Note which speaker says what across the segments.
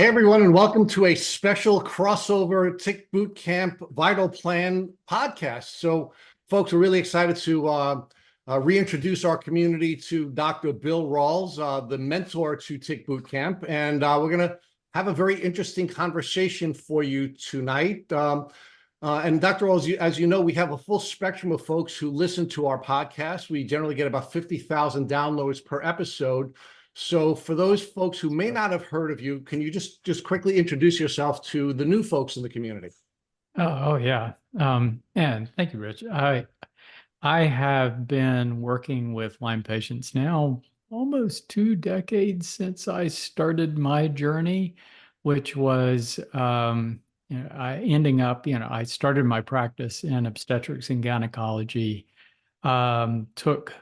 Speaker 1: Hey everyone, and welcome to a special crossover Tick Boot Camp Vital Plan podcast. So, folks, we're really excited to reintroduce our community to Dr. Bill Rawls, the mentor to Tick Boot Camp, and we're going to have a very interesting conversation for you tonight. And Dr. Rawls, as you know, we have a full spectrum of folks who listen to our podcast. We generally get about 50,000 downloads per episode. So for those folks who may not have heard of you, can you just quickly introduce yourself to the new folks in the community?
Speaker 2: Oh yeah. And thank you, Rich. I have been working with Lyme patients now almost 2 decades since I started my journey, which was I started my practice in obstetrics and gynecology, took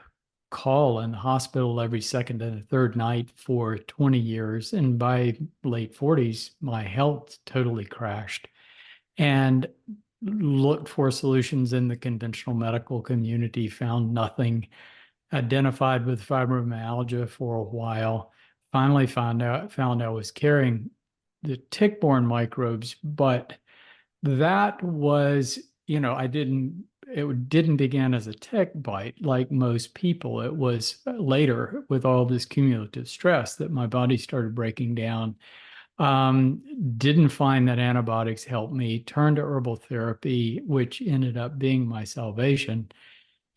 Speaker 2: call in the hospital every second and third night for 20 years. And by late 40s, my health totally crashed and looked for solutions in the conventional medical community, found nothing, identified with fibromyalgia for a while, finally found I was carrying the tick-borne microbes, but that was, it didn't begin as a tick bite like most people. It was later with all this cumulative stress that my body started breaking down. Didn't find that antibiotics helped me, turned to herbal therapy, which ended up being my salvation,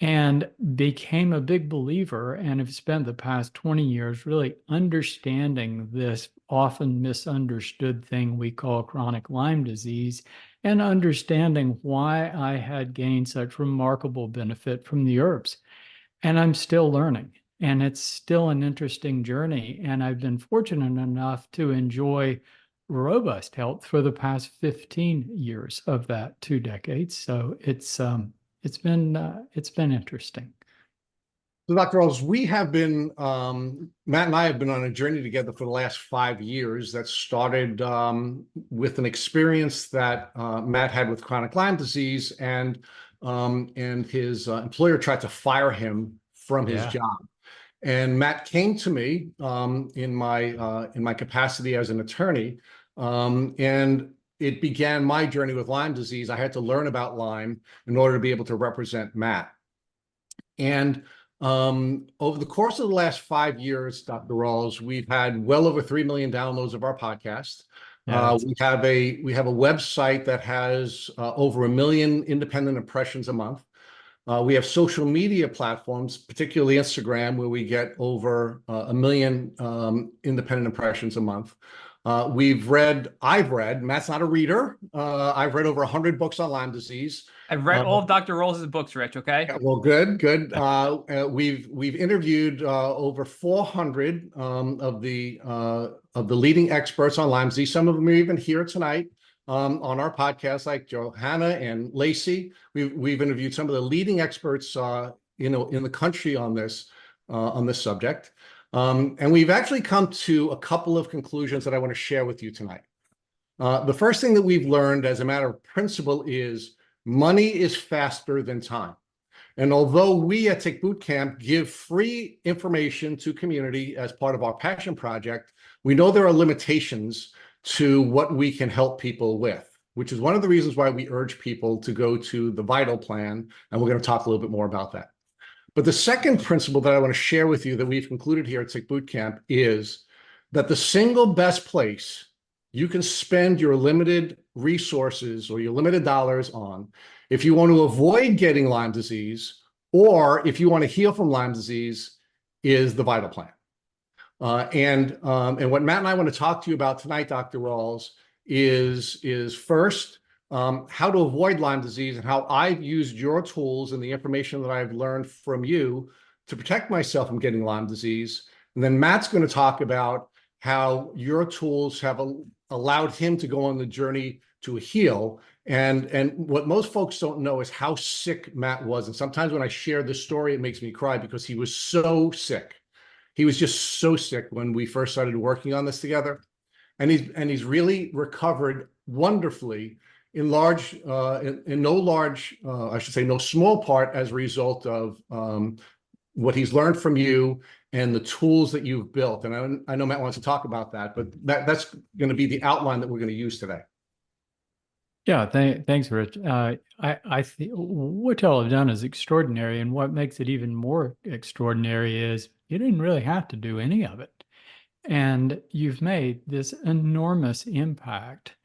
Speaker 2: and became a big believer and have spent the past 20 years really understanding this often misunderstood thing we call chronic Lyme disease and understanding why I had gained such remarkable benefit from the herbs. And I'm still learning, and it's still an interesting journey. And I've been fortunate enough to enjoy robust health for the past 15 years of that 2 decades. So it's been interesting.
Speaker 1: So, Dr. Rawls, we have been, Matt and I have been on a journey together for the last 5 years that started with an experience that Matt had with chronic Lyme disease, and his employer tried to fire him from his job. And Matt came to me in my capacity as an attorney, and it began my journey with Lyme disease. I had to learn about Lyme in order to be able to represent Matt. And over the course of the last 5 years, Dr. Rawls, we've had well over 3 million downloads of our podcast. We have a website that has over 1 million independent impressions a month. We have social media platforms, particularly Instagram, where we get over 1 million independent impressions a month. I've read, Matt's not a reader. I've read over 100 books on Lyme disease.
Speaker 3: I've read all of Dr. Rawls' books, Rich, okay?
Speaker 1: Well, good. We've interviewed over 400 of the leading experts on Lyme disease. Some of them are even here tonight on our podcast, like Johanna and Lacey. We've interviewed some of the leading experts in the country on this subject. And we've actually come to a couple of conclusions that I want to share with you tonight. The first thing that we've learned as a matter of principle is money is faster than time. And although we at Tick Boot Camp give free information to community as part of our passion project, we know there are limitations to what we can help people with, which is one of the reasons why we urge people to go to the Vital Plan. And we're going to talk a little bit more about that. But the second principle that I want to share with you that we've concluded here at Tick Boot Camp is that the single best place you can spend your limited resources or your limited dollars on, if you want to avoid getting Lyme disease, or if you want to heal from Lyme disease, is the Vital Plan. And what Matt and I want to talk to you about tonight, Dr. Rawls, is first, how to avoid Lyme disease and how I've used your tools and the information that I've learned from you to protect myself from getting Lyme disease. And then Matt's going to talk about how your tools have allowed him to go on the journey to heal. And what most folks don't know is how sick Matt was. And sometimes when I share this story, it makes me cry because he was so sick. He was just so sick when we first started working on this together. And he's really recovered wonderfully in no small part as a result of what he's learned from you and the tools that you've built. And I know Matt wants to talk about that, but that's going to be the outline that we're going to use today.
Speaker 2: Yeah, thanks, Rich. I think what y'all have done is extraordinary, and what makes it even more extraordinary is you didn't really have to do any of it, and you've made this enormous impact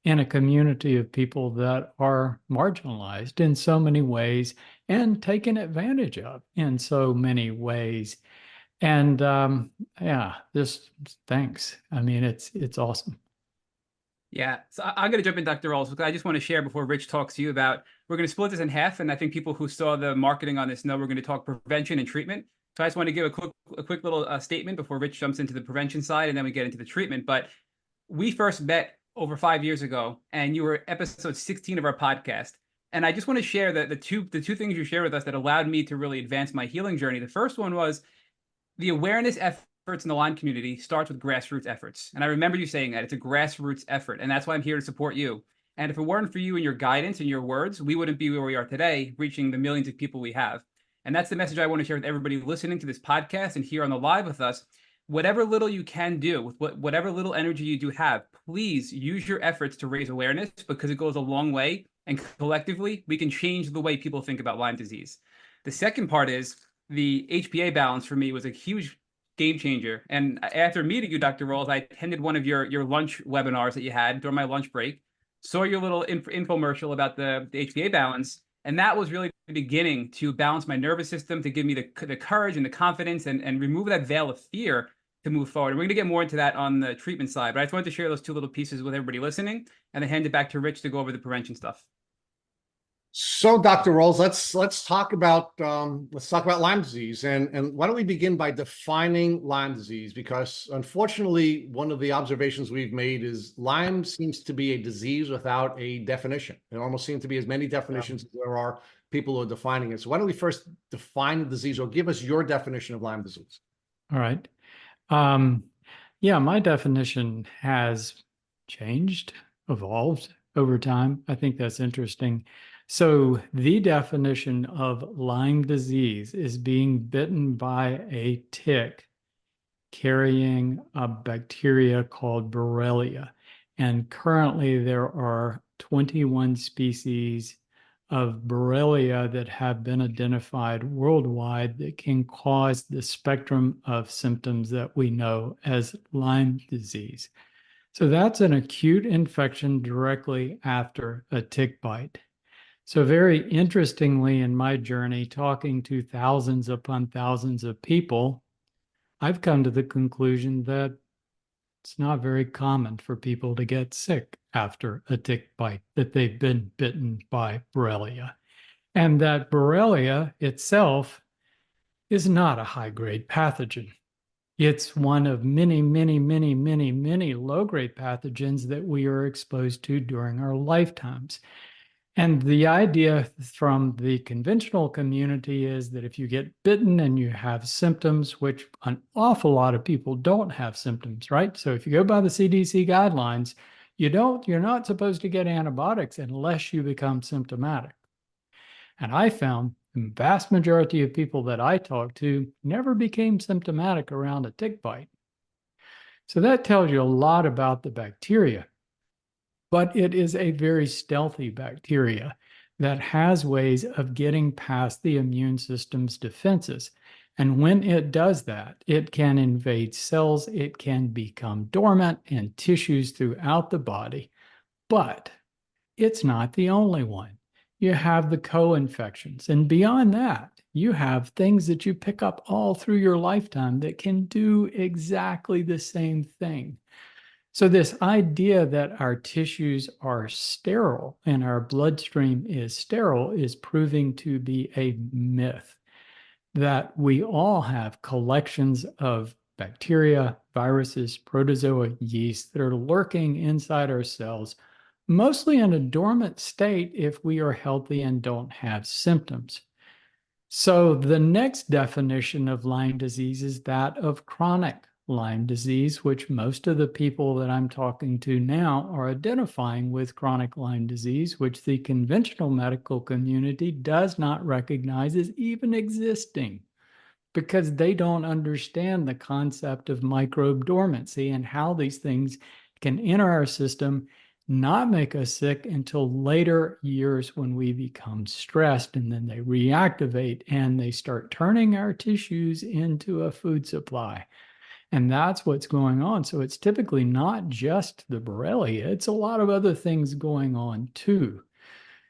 Speaker 2: in a community of people that are marginalized in so many ways and taken advantage of in so many ways. And yeah, this thanks. I mean, it's awesome.
Speaker 3: Yeah, so I'm going to jump in, Dr. Rawls, because I just want to share before Rich talks to you about, we're going to split this in half, and I think people who saw the marketing on this know we're going to talk prevention and treatment. So I just want to give a quick little statement before Rich jumps into the prevention side, and then we get into the treatment. But we first met over 5 years ago, and you were episode 16 of our podcast. And I just want to share the two things you shared with us that allowed me to really advance my healing journey. The first one was the awareness efforts in the Lyme community starts with grassroots efforts. And I remember you saying that it's a grassroots effort, and that's why I'm here to support you. And if it weren't for you and your guidance and your words, we wouldn't be where we are today, reaching the millions of people we have. And that's the message I want to share with everybody listening to this podcast and here on the live with us. Whatever little you can do, with whatever little energy you do have, please use your efforts to raise awareness, because it goes a long way. And collectively, we can change the way people think about Lyme disease. The second part is the HPA balance for me was a huge game changer. And after meeting you, Dr. Rawls, I attended one of your lunch webinars that you had during my lunch break, saw your little infomercial about the HPA balance. And that was really the beginning to balance my nervous system, to give me the courage and the confidence and remove that veil of fear to move forward. And we're going to get more into that on the treatment side. But I just wanted to share those two little pieces with everybody listening, and then hand it back to Rich to go over the prevention stuff.
Speaker 1: So, Dr. Rawls, let's talk about Lyme disease, and why don't we begin by defining Lyme disease? Because unfortunately, one of the observations we've made is Lyme seems to be a disease without a definition. There almost seem to be as many definitions as there are people who are defining it. So, why don't we first define the disease, or give us your definition of Lyme disease?
Speaker 2: All right. Yeah, my definition has changed, evolved over time. I think that's interesting. So the definition of Lyme disease is being bitten by a tick carrying a bacteria called Borrelia. And currently there are 21 species of Borrelia that have been identified worldwide that can cause the spectrum of symptoms that we know as Lyme disease. So that's an acute infection directly after a tick bite. So very interestingly, in my journey, talking to thousands upon thousands of people, I've come to the conclusion that it's not very common for people to get sick after a tick bite, that they've been bitten by Borrelia. And that Borrelia itself is not a high-grade pathogen. It's one of many, many, many, many, many low-grade pathogens that we are exposed to during our lifetimes. And the idea from the conventional community is that if you get bitten and you have symptoms, which an awful lot of people don't have symptoms, right? So if you go by the CDC guidelines, you're not supposed to get antibiotics unless you become symptomatic. And I found the vast majority of people that I talked to never became symptomatic around a tick bite. So that tells you a lot about the bacteria. But it is a very stealthy bacteria that has ways of getting past the immune system's defenses. And when it does that, it can invade cells, it can become dormant in tissues throughout the body. But it's not the only one. You have the co-infections. And beyond that, you have things that you pick up all through your lifetime that can do exactly the same thing. So this idea that our tissues are sterile and our bloodstream is sterile is proving to be a myth, that we all have collections of bacteria, viruses, protozoa, yeast that are lurking inside our cells, mostly in a dormant state if we are healthy and don't have symptoms. So the next definition of Lyme disease is that of chronic Lyme disease, which most of the people that I'm talking to now are identifying with chronic Lyme disease, which the conventional medical community does not recognize as even existing. because they don't understand the concept of microbe dormancy and how these things can enter our system, not make us sick until later years when we become stressed, and then they reactivate and they start turning our tissues into a food supply. And that's what's going on. So it's typically not just the Borrelia, it's a lot of other things going on too.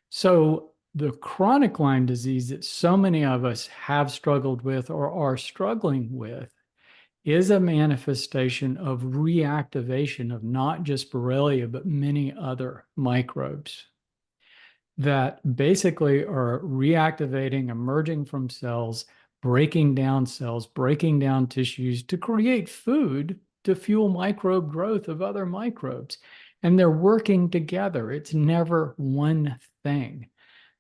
Speaker 2: So the chronic Lyme disease that so many of us have struggled with or are struggling with is a manifestation of reactivation of not just Borrelia, but many other microbes that basically are reactivating, emerging from cells, breaking down cells, breaking down tissues to create food to fuel microbe growth of other microbes. And they're working together. It's never one thing.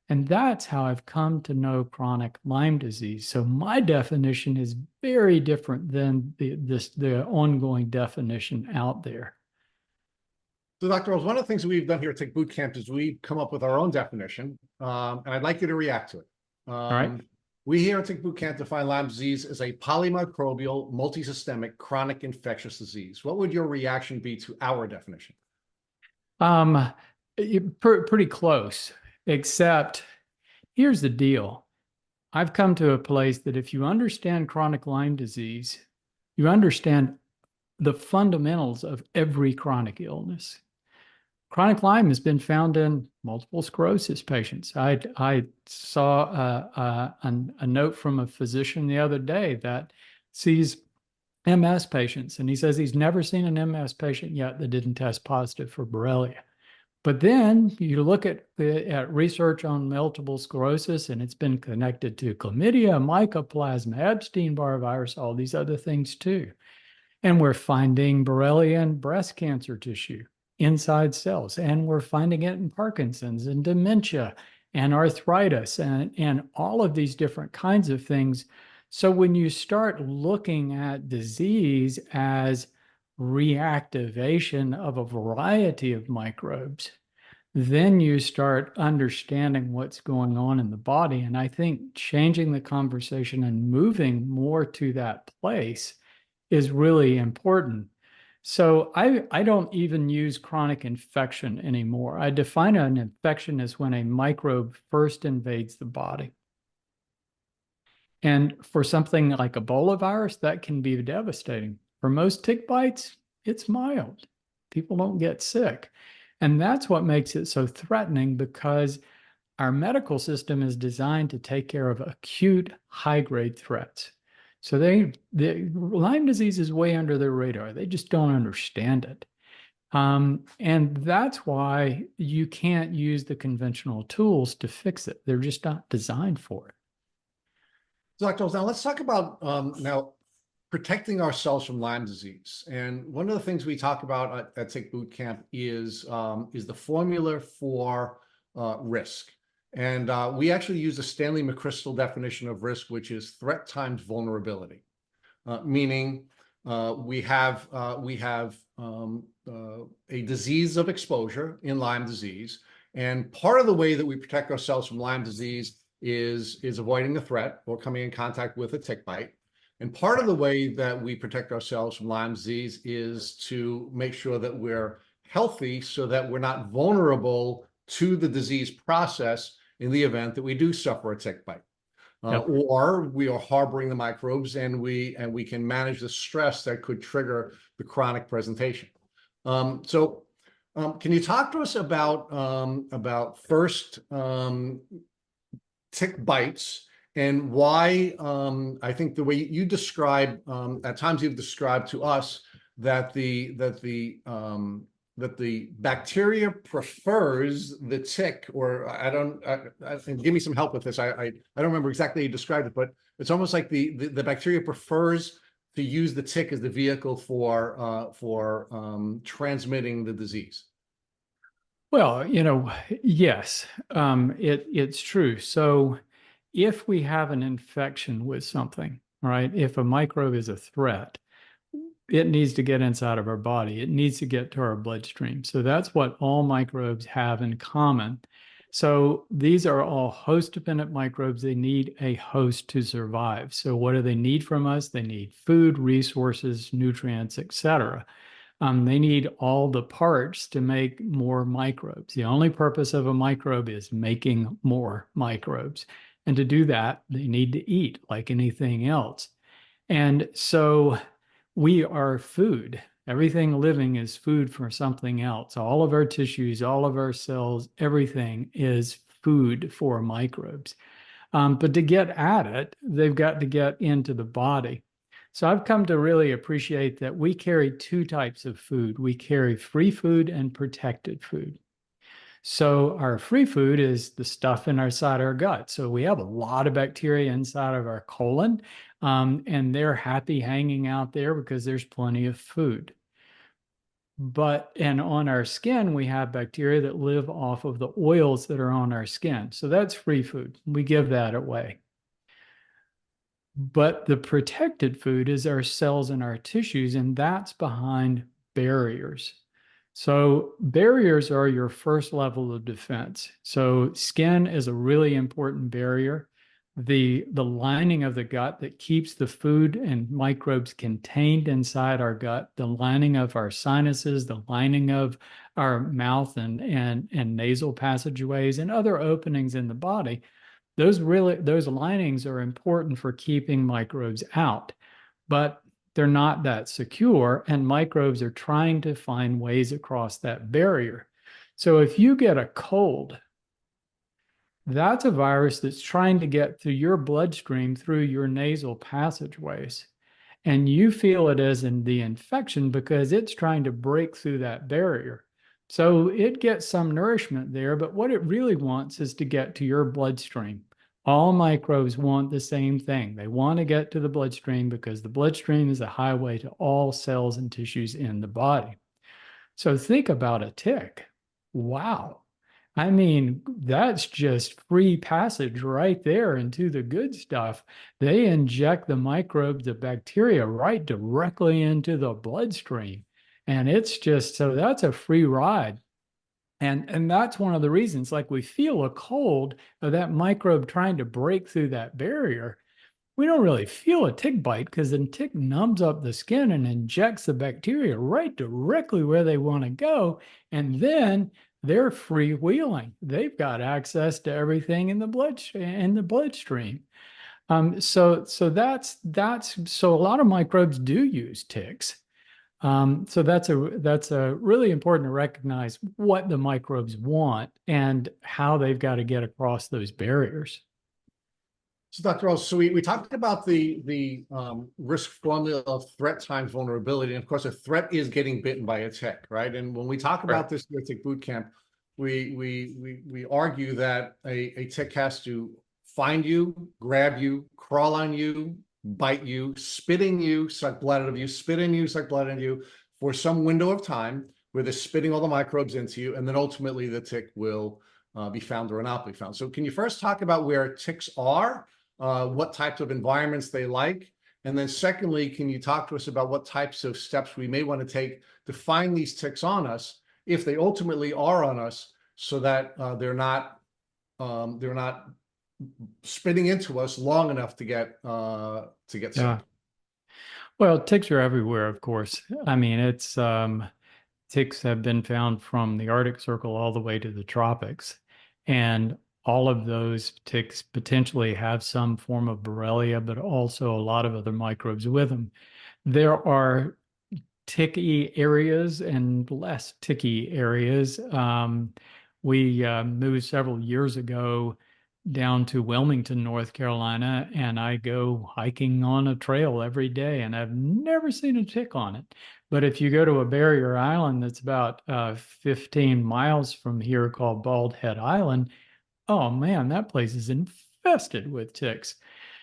Speaker 2: And that's how I've come to know chronic Lyme disease. So my definition is very different than the ongoing definition out there.
Speaker 1: So, Dr. Rawls, one of the things that we've done here at Tick Boot Camp is we've come up with our own definition, and I'd like you to react to it.
Speaker 2: All right.
Speaker 1: We here at Tick Boot Camp define Lyme disease as a polymicrobial, multisystemic, chronic infectious disease. What would your reaction be to our definition?
Speaker 2: Pretty close, except here's the deal. I've come to a place that if you understand chronic Lyme disease, you understand the fundamentals of every chronic illness. Chronic Lyme has been found in multiple sclerosis patients. I saw a note from a physician the other day that sees MS patients, and he says he's never seen an MS patient yet that didn't test positive for Borrelia. But then you look at research on multiple sclerosis, and it's been connected to chlamydia, mycoplasma, Epstein-Barr virus, all these other things too. And we're finding Borrelia in breast cancer tissue, inside cells, and we're finding it in Parkinson's and dementia and arthritis and all of these different kinds of things. So when you start looking at disease as reactivation of a variety of microbes, then you start understanding what's going on in the body. And I think changing the conversation and moving more to that place is really important. So I don't even use chronic infection anymore. I define an infection as when a microbe first invades the body. And for something like Ebola virus, that can be devastating. For most tick bites, it's mild. People don't get sick. And that's what makes it so threatening, because our medical system is designed to take care of acute high-grade threats. So the Lyme disease is way under their radar. They just don't understand it. And that's why you can't use the conventional tools to fix it. They're just not designed for it.
Speaker 1: Dr. Rawls, now let's talk about now protecting ourselves from Lyme disease. And one of the things we talk about at Tick Boot Camp is the formula for risk. And we actually use the Stanley McChrystal definition of risk, which is threat times vulnerability, meaning we have a disease of exposure in Lyme disease. And part of the way that we protect ourselves from Lyme disease is avoiding the threat or coming in contact with a tick bite. And part of the way that we protect ourselves from Lyme disease is to make sure that we're healthy so that we're not vulnerable to the disease process in the event that we do suffer a tick bite. Or we are harboring the microbes, and we can manage the stress that could trigger the chronic presentation. So can you talk to us about first tick bites and why I think the way you describe, at times you've described to us that the bacteria prefers the tick, or give me some help with this. I don't remember exactly how you described it, but it's almost like the bacteria prefers to use the tick as the vehicle for transmitting the disease.
Speaker 2: Well, yes, it's true. So if we have an infection with something, right, if a microbe is a threat, it needs to get inside of our body. It needs to get to our bloodstream. So that's what all microbes have in common. So these are all host-dependent microbes. They need a host to survive. So what do they need from us? They need food, resources, nutrients, etc. They need all the parts to make more microbes. The only purpose of a microbe is making more microbes. And to do that, they need to eat like anything else. And so we are food. Everything living is food for something else. All of our tissues, all of our cells, everything is food for microbes. But to get at it, they've got to get into the body. So I've come to really appreciate that we carry two types of food. We carry free food and protected food. So our free food is the stuff inside our gut. So we have a lot of bacteria inside of our colon, and they're happy hanging out there because there's plenty of food. And on our skin, we have bacteria that live off of the oils that are on our skin. So that's free food. We give that away. But the protected food is our cells and our tissues, and that's behind barriers. So barriers are your first level of defense. So skin is a really important barrier. The lining of the gut that keeps the food and microbes contained inside our gut, the lining of our sinuses, the lining of our mouth and nasal passageways and other openings in the body, those linings are important for keeping microbes out, but they're not that secure, and microbes are trying to find ways across that barrier. So if you get a cold, that's a virus that's trying to get through your bloodstream through your nasal passageways. And you feel it as in the infection because it's trying to break through that barrier. So it gets some nourishment there, but what it really wants is to get to your bloodstream. All microbes want the same thing. They want to get to the bloodstream because the bloodstream is a highway to all cells and tissues in the body. So think about a tick. Wow. I mean, that's just free passage right there into the good stuff. They inject the microbes, the bacteria, right directly into the bloodstream. And it's just, so that's a free ride. And that's one of the reasons, like we feel a cold of that microbe trying to break through that barrier. We don't really feel a tick bite because the tick numbs up the skin and injects the bacteria right directly where they want to go. And then they're freewheeling. They've got access to everything in the bloodstream. So a lot of microbes do use ticks. So that's a really important to recognize what the microbes want and how they've got to get across those barriers.
Speaker 1: So Dr. Rawls, so we talked about the risk formula of threat times vulnerability. And of course, a threat is getting bitten by a tick, right? And when we talk about this here at Tick Boot Camp, we argue that a tick has to find you, grab you, crawl on you, bite you, spit in you, suck blood out of you, spit in you, suck blood in you for some window of time where they're spitting all the microbes into you, and then ultimately the tick will be found or not be found. So can you first talk about where ticks are, what types of environments they like, and then secondly, can you talk to us about what types of steps we may want to take to find these ticks on us if they ultimately are on us, so that they're not spitting into us long enough to get sick.
Speaker 2: Yeah. Well, ticks are everywhere, of course. I mean, it's ticks have been found from the Arctic Circle all the way to the tropics. And all of those ticks potentially have some form of Borrelia, but also a lot of other microbes with them. There are ticky areas and less ticky areas. We moved several years ago down to Wilmington, North Carolina, and I go hiking on a trail every day, and I've never seen a tick on it. But if you go to a barrier island that's about 15 miles from here called Bald Head Island, oh man, that place is infested with ticks.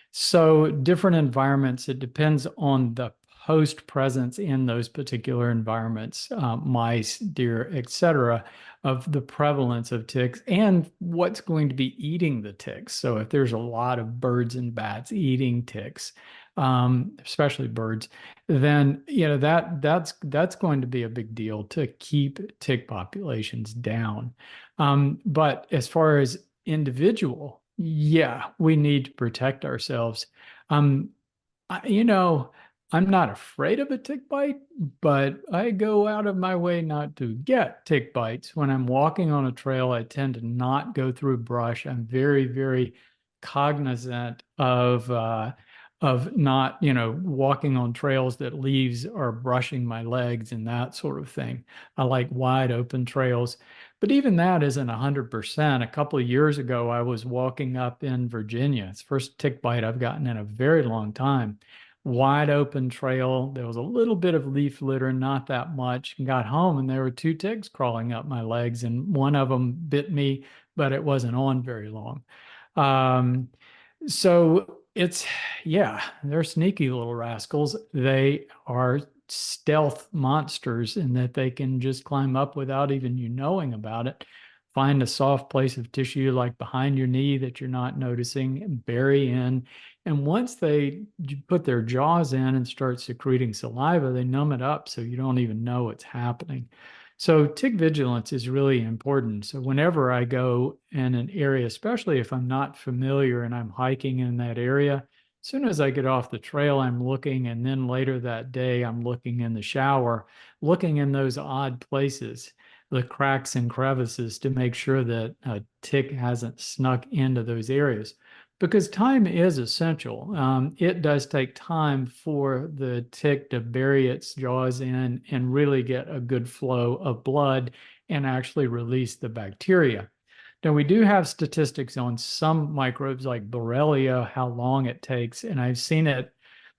Speaker 2: So different environments, it depends on the host presence in those particular environments, mice, deer, etc., of the prevalence of ticks and what's going to be eating the ticks. So if there's a lot of birds and bats eating ticks, especially birds, then that's going to be a big deal to keep tick populations down. But as far as individual, yeah, we need to protect ourselves. Um, I'm not afraid of a tick bite, but I go out of my way not to get tick bites. When I'm walking on a trail, I tend to not go through brush. I'm very, very cognizant of not, walking on trails that leaves are brushing my legs and that sort of thing. I like wide open trails, but even that isn't 100%. A couple of years ago, I was walking up in Virginia. It's the first tick bite I've gotten in a very long time. Wide open trail. There was a little bit of leaf litter, not that much. Got home and there were two ticks crawling up my legs, and one of them bit me, but it wasn't on very long. Um, so yeah, they're sneaky little rascals. They are stealth monsters in that they can just climb up without even you knowing about it. Find a soft place of tissue like behind your knee that you're not noticing, and bury in. And once they put their jaws in and start secreting saliva, they numb it up so you don't even know what's happening. So tick vigilance is really important. So whenever I go in an area, especially if I'm not familiar and I'm hiking in that area, as soon as I get off the trail, I'm looking, and then later that day, I'm looking in the shower, looking in those odd places, the cracks and crevices, to make sure that a tick hasn't snuck into those areas. Because time is essential. It does take time for the tick to bury its jaws in and really get a good flow of blood and actually release the bacteria. Now, we do have statistics on some microbes like Borrelia, how long it takes. And I've seen it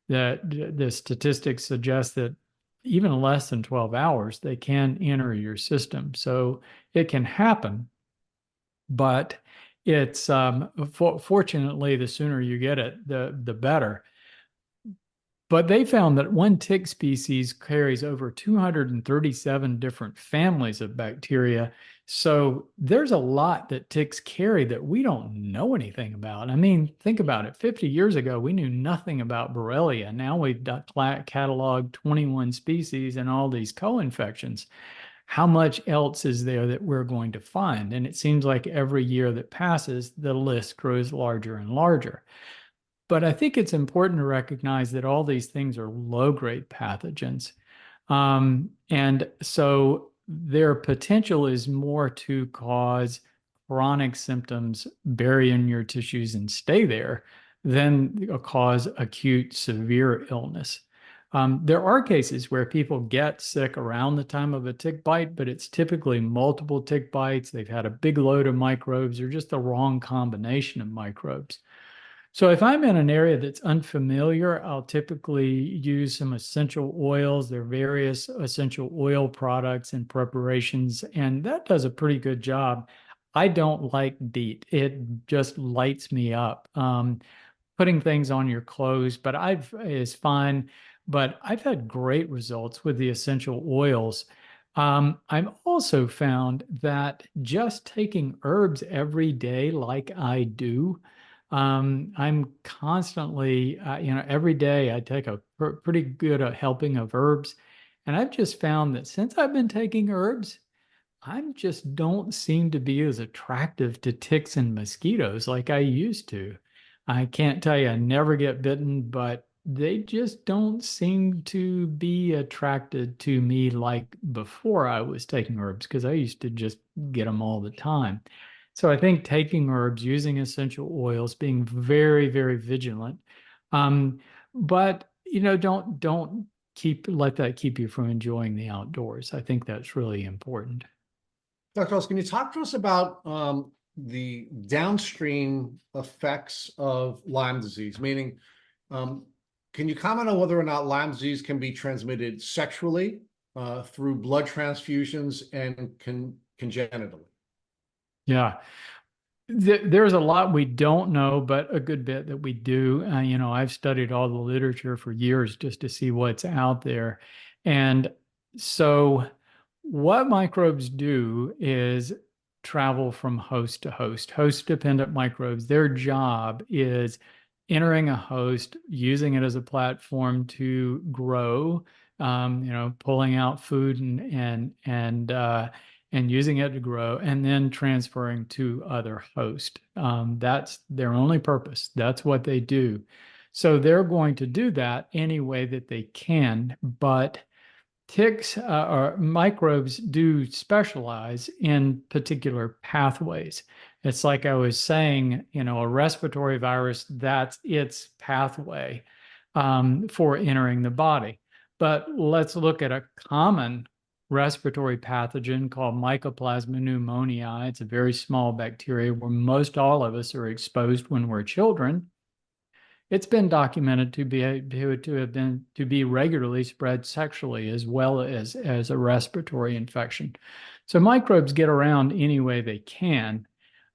Speaker 2: that the statistics suggest that even less than 12 hours, they can enter your system. So it can happen, but it's fortunately, the sooner you get it, the better. But they found that one tick species carries over 237 different families of bacteria. So there's a lot that ticks carry that we don't know anything about. I mean, think about it. 50 years ago, we knew nothing about Borrelia. Now we've cataloged 21 species and all these co-infections. How much else is there that we're going to find? And it seems like every year that passes, the list grows larger and larger. But I think it's important to recognize that all these things are low-grade pathogens. And so their potential is more to cause chronic symptoms, bury in your tissues and stay there, than cause acute severe illness. There are cases where people get sick around the time of a tick bite, but it's typically multiple tick bites. They've had a big load of microbes or just the wrong combination of microbes. So if I'm in an area that's unfamiliar, I'll typically use some essential oils. There are various essential oil products and preparations, and that does a pretty good job. I don't like DEET. It just lights me up. Putting things on your clothes, but is fine. But I've had great results with the essential oils. I've also found that just taking herbs every day, like I do, I'm constantly, every day I take a pretty good helping of herbs. And I've just found that since I've been taking herbs, I just don't seem to be as attractive to ticks and mosquitoes like I used to. I can't tell you I never get bitten, but they just don't seem to be attracted to me like before I was taking herbs, because I used to just get them all the time. So I think taking herbs, using essential oils, being very, very vigilant. But don't let that keep you from enjoying the outdoors. I think that's really important.
Speaker 1: Dr. Rawls, can you talk to us about the downstream effects of Lyme disease? Meaning, can you comment on whether or not Lyme disease can be transmitted sexually, through blood transfusions, and congenitally?
Speaker 2: Yeah. There's a lot we don't know, but a good bit that we do. I've studied all the literature for years just to see what's out there. And so what microbes do is travel from host to host. Host-dependent microbes, their job is entering a host, using it as a platform to grow, pulling out food and using it to grow, and then transferring to other hosts. That's their only purpose. That's what they do. So they're going to do that any way that they can, but ticks or microbes do specialize in particular pathways. It's like I was saying, a respiratory virus, that's its pathway for entering the body. But let's look at a common respiratory pathogen called Mycoplasma pneumoniae. It's a very small bacteria where most all of us are exposed when we're children. It's been documented to be regularly spread sexually as well as a respiratory infection. So microbes get around any way they can.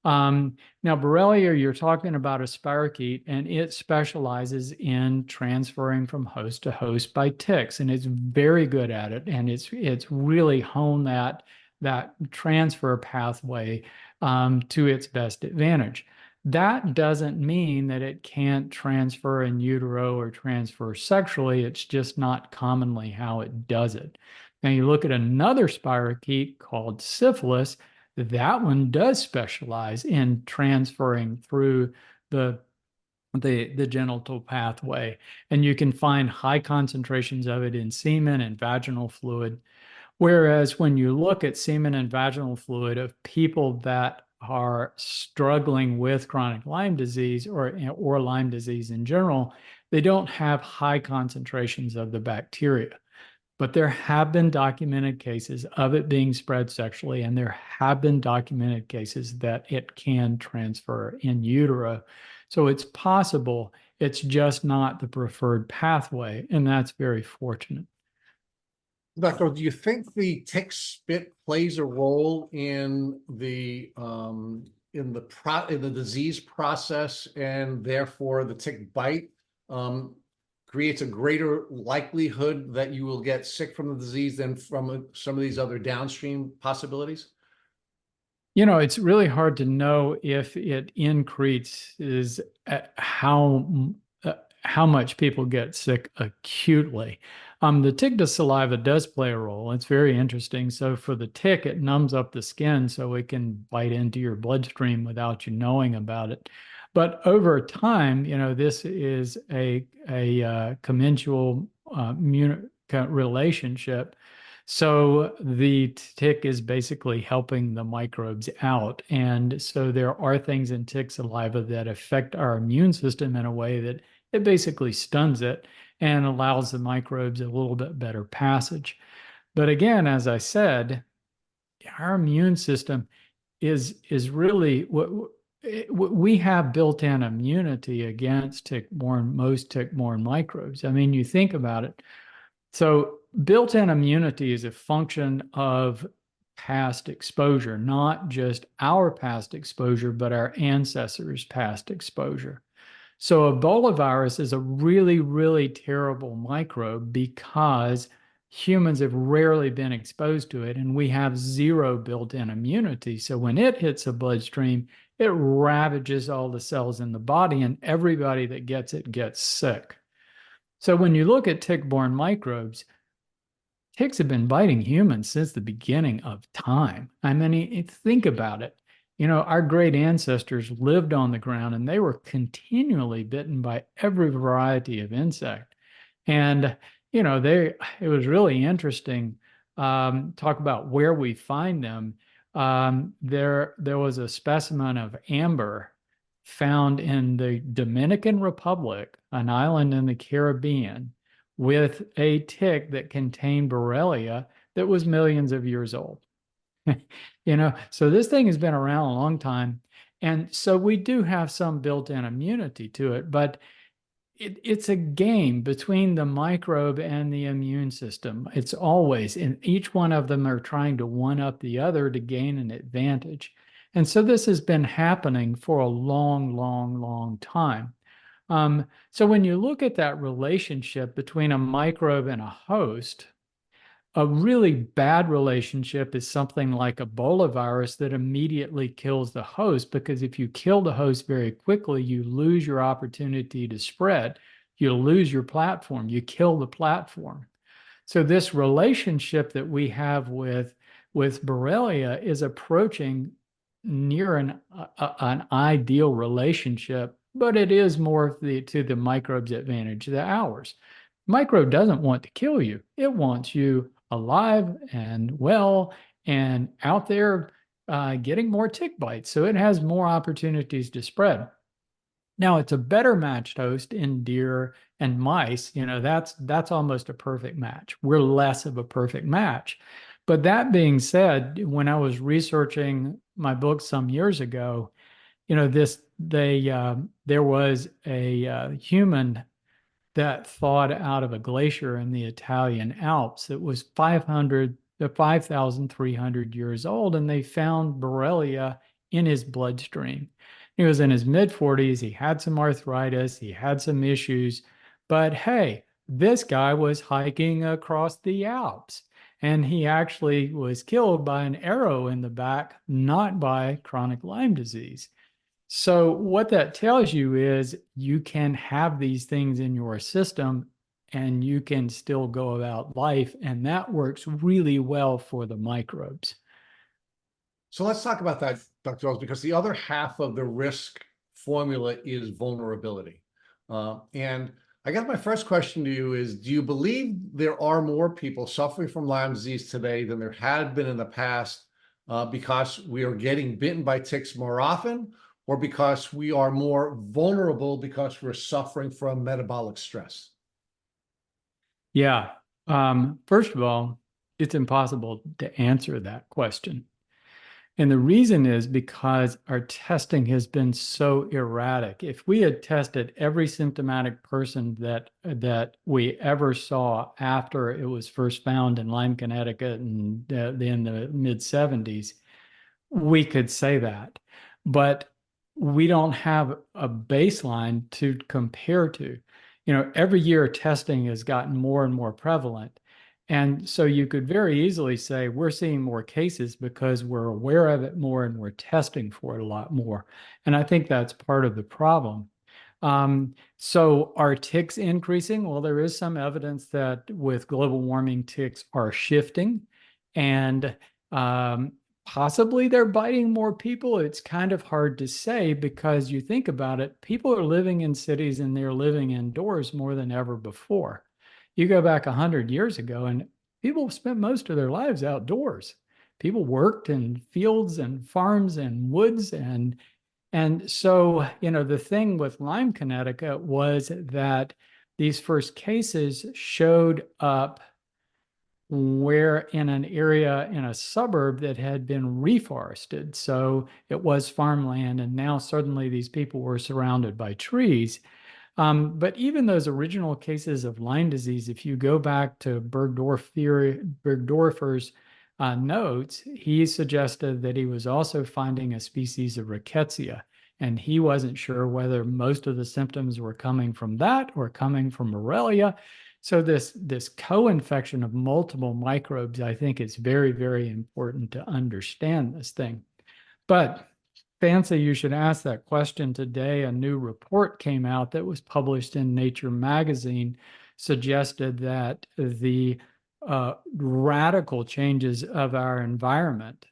Speaker 2: Now, Borrelia, you're talking about a spirochete, and it specializes in transferring from host to host by ticks, and it's very good at it, and it's really honed that transfer pathway to its best advantage. That doesn't mean that it can't transfer in utero or transfer sexually. It's just not commonly how it does it. Now you look at another spirochete called syphilis. That one does specialize in transferring through the genital pathway, and you can find high concentrations of it in semen and vaginal fluid. Whereas when you look at semen and vaginal fluid of people that are struggling with chronic Lyme disease or Lyme disease in general, they don't have high concentrations of the bacteria. But there have been documented cases of it being spread sexually, and there have been documented cases that it can transfer in utero. So it's possible, it's just not the preferred pathway, and that's very fortunate.
Speaker 1: Doctor, do you think the tick spit plays a role in the disease process, and therefore the tick bite creates a greater likelihood that you will get sick from the disease than from some of these other downstream possibilities?
Speaker 2: It's really hard to know if it increases how much people get sick acutely. The tick to saliva does play a role. It's very interesting. So for the tick, it numbs up the skin so it can bite into your bloodstream without you knowing about it. But over time, this is a commensal relationship. So the tick is basically helping the microbes out. And so there are things in tick saliva that affect our immune system in a way that it basically stuns it and allows the microbes a little bit better passage. But again, as I said, our immune system is really we have built-in immunity against most tick-borne microbes. I mean, you think about it. So built-in immunity is a function of past exposure, not just our past exposure, but our ancestors' past exposure. So Ebola virus is a really, really terrible microbe because humans have rarely been exposed to it, and we have zero built-in immunity. So when it hits the bloodstream, it ravages all the cells in the body, and everybody that gets it gets sick. So when you look at tick-borne microbes, ticks have been biting humans since the beginning of time. I mean, think about it. Our great ancestors lived on the ground, and they were continually bitten by every variety of insect. And, it was really interesting. Talk about where we find them. There was a specimen of amber found in the Dominican Republic, an island in the Caribbean, with a tick that contained Borrelia that was millions of years old. So this thing has been around a long time. And so we do have some built-in immunity to it, but it's a game between the microbe and the immune system. It's always, and each one of them are trying to one up the other to gain an advantage. And so this has been happening for a long, long, long time. So when you look at that relationship between a microbe and a host, A really bad relationship is something like Ebola virus that immediately kills the host, because if you kill the host very quickly, you lose your opportunity to spread. You lose your platform. You kill the platform. So this relationship that we have with Borrelia is approaching near an ideal relationship, but it is more to the microbe's advantage than ours. Microbe doesn't want to kill you. It wants you alive and well and out there getting more tick bites. So it has more opportunities to spread. Now, it's a better matched host in deer and mice. That's almost a perfect match. We're less of a perfect match. But that being said, when I was researching my book some years ago, there was a human that thawed out of a glacier in the Italian Alps. It was 5,300 years old, and they found Borrelia in his bloodstream. He was in his mid-40s. He had some arthritis. He had some issues. But hey, this guy was hiking across the Alps, and he actually was killed by an arrow in the back, not by chronic Lyme disease. So what that tells you is you can have these things in your system and you can still go about life, and that works really well for the microbes.
Speaker 1: So let's talk about that, Dr. Rawls, because the other half of the risk formula is vulnerability. And I guess my first question to you is, do you believe there are more people suffering from Lyme disease today than there had been in the past because we are getting bitten by ticks more often, or because we are more vulnerable because we're suffering from metabolic stress?
Speaker 2: Yeah. First of all, it's impossible to answer that question. And the reason is because our testing has been so erratic. If we had tested every symptomatic person that we ever saw after it was first found in Lyme, Connecticut, and in the mid-70s, we could say that. But we don't have a baseline to compare to. Every year testing has gotten more and more prevalent. And so you could very easily say we're seeing more cases because we're aware of it more and we're testing for it a lot more. And I think that's part of the problem. So are ticks increasing? Well, there is some evidence that with global warming, ticks are shifting, and possibly they're biting more people. It's kind of hard to say because you think about it, people are living in cities and they're living indoors more than ever before. You go back 100 years ago and people spent most of their lives outdoors. People worked in fields and farms and woods. And so, the thing with Lyme, Connecticut was that these first cases showed up where in an area in a suburb that had been reforested. So it was farmland, and now suddenly these people were surrounded by trees. But even those original cases of Lyme disease, if you go back to Bergdorfer's notes, he suggested that he was also finding a species of rickettsia, and he wasn't sure whether most of the symptoms were coming from that or coming from Borrelia. So this co-infection of multiple microbes, I think it's very, very important to understand this thing. But fancy you should ask that question. Today, a new report came out that was published in Nature magazine, suggested that the radical changes of our environment,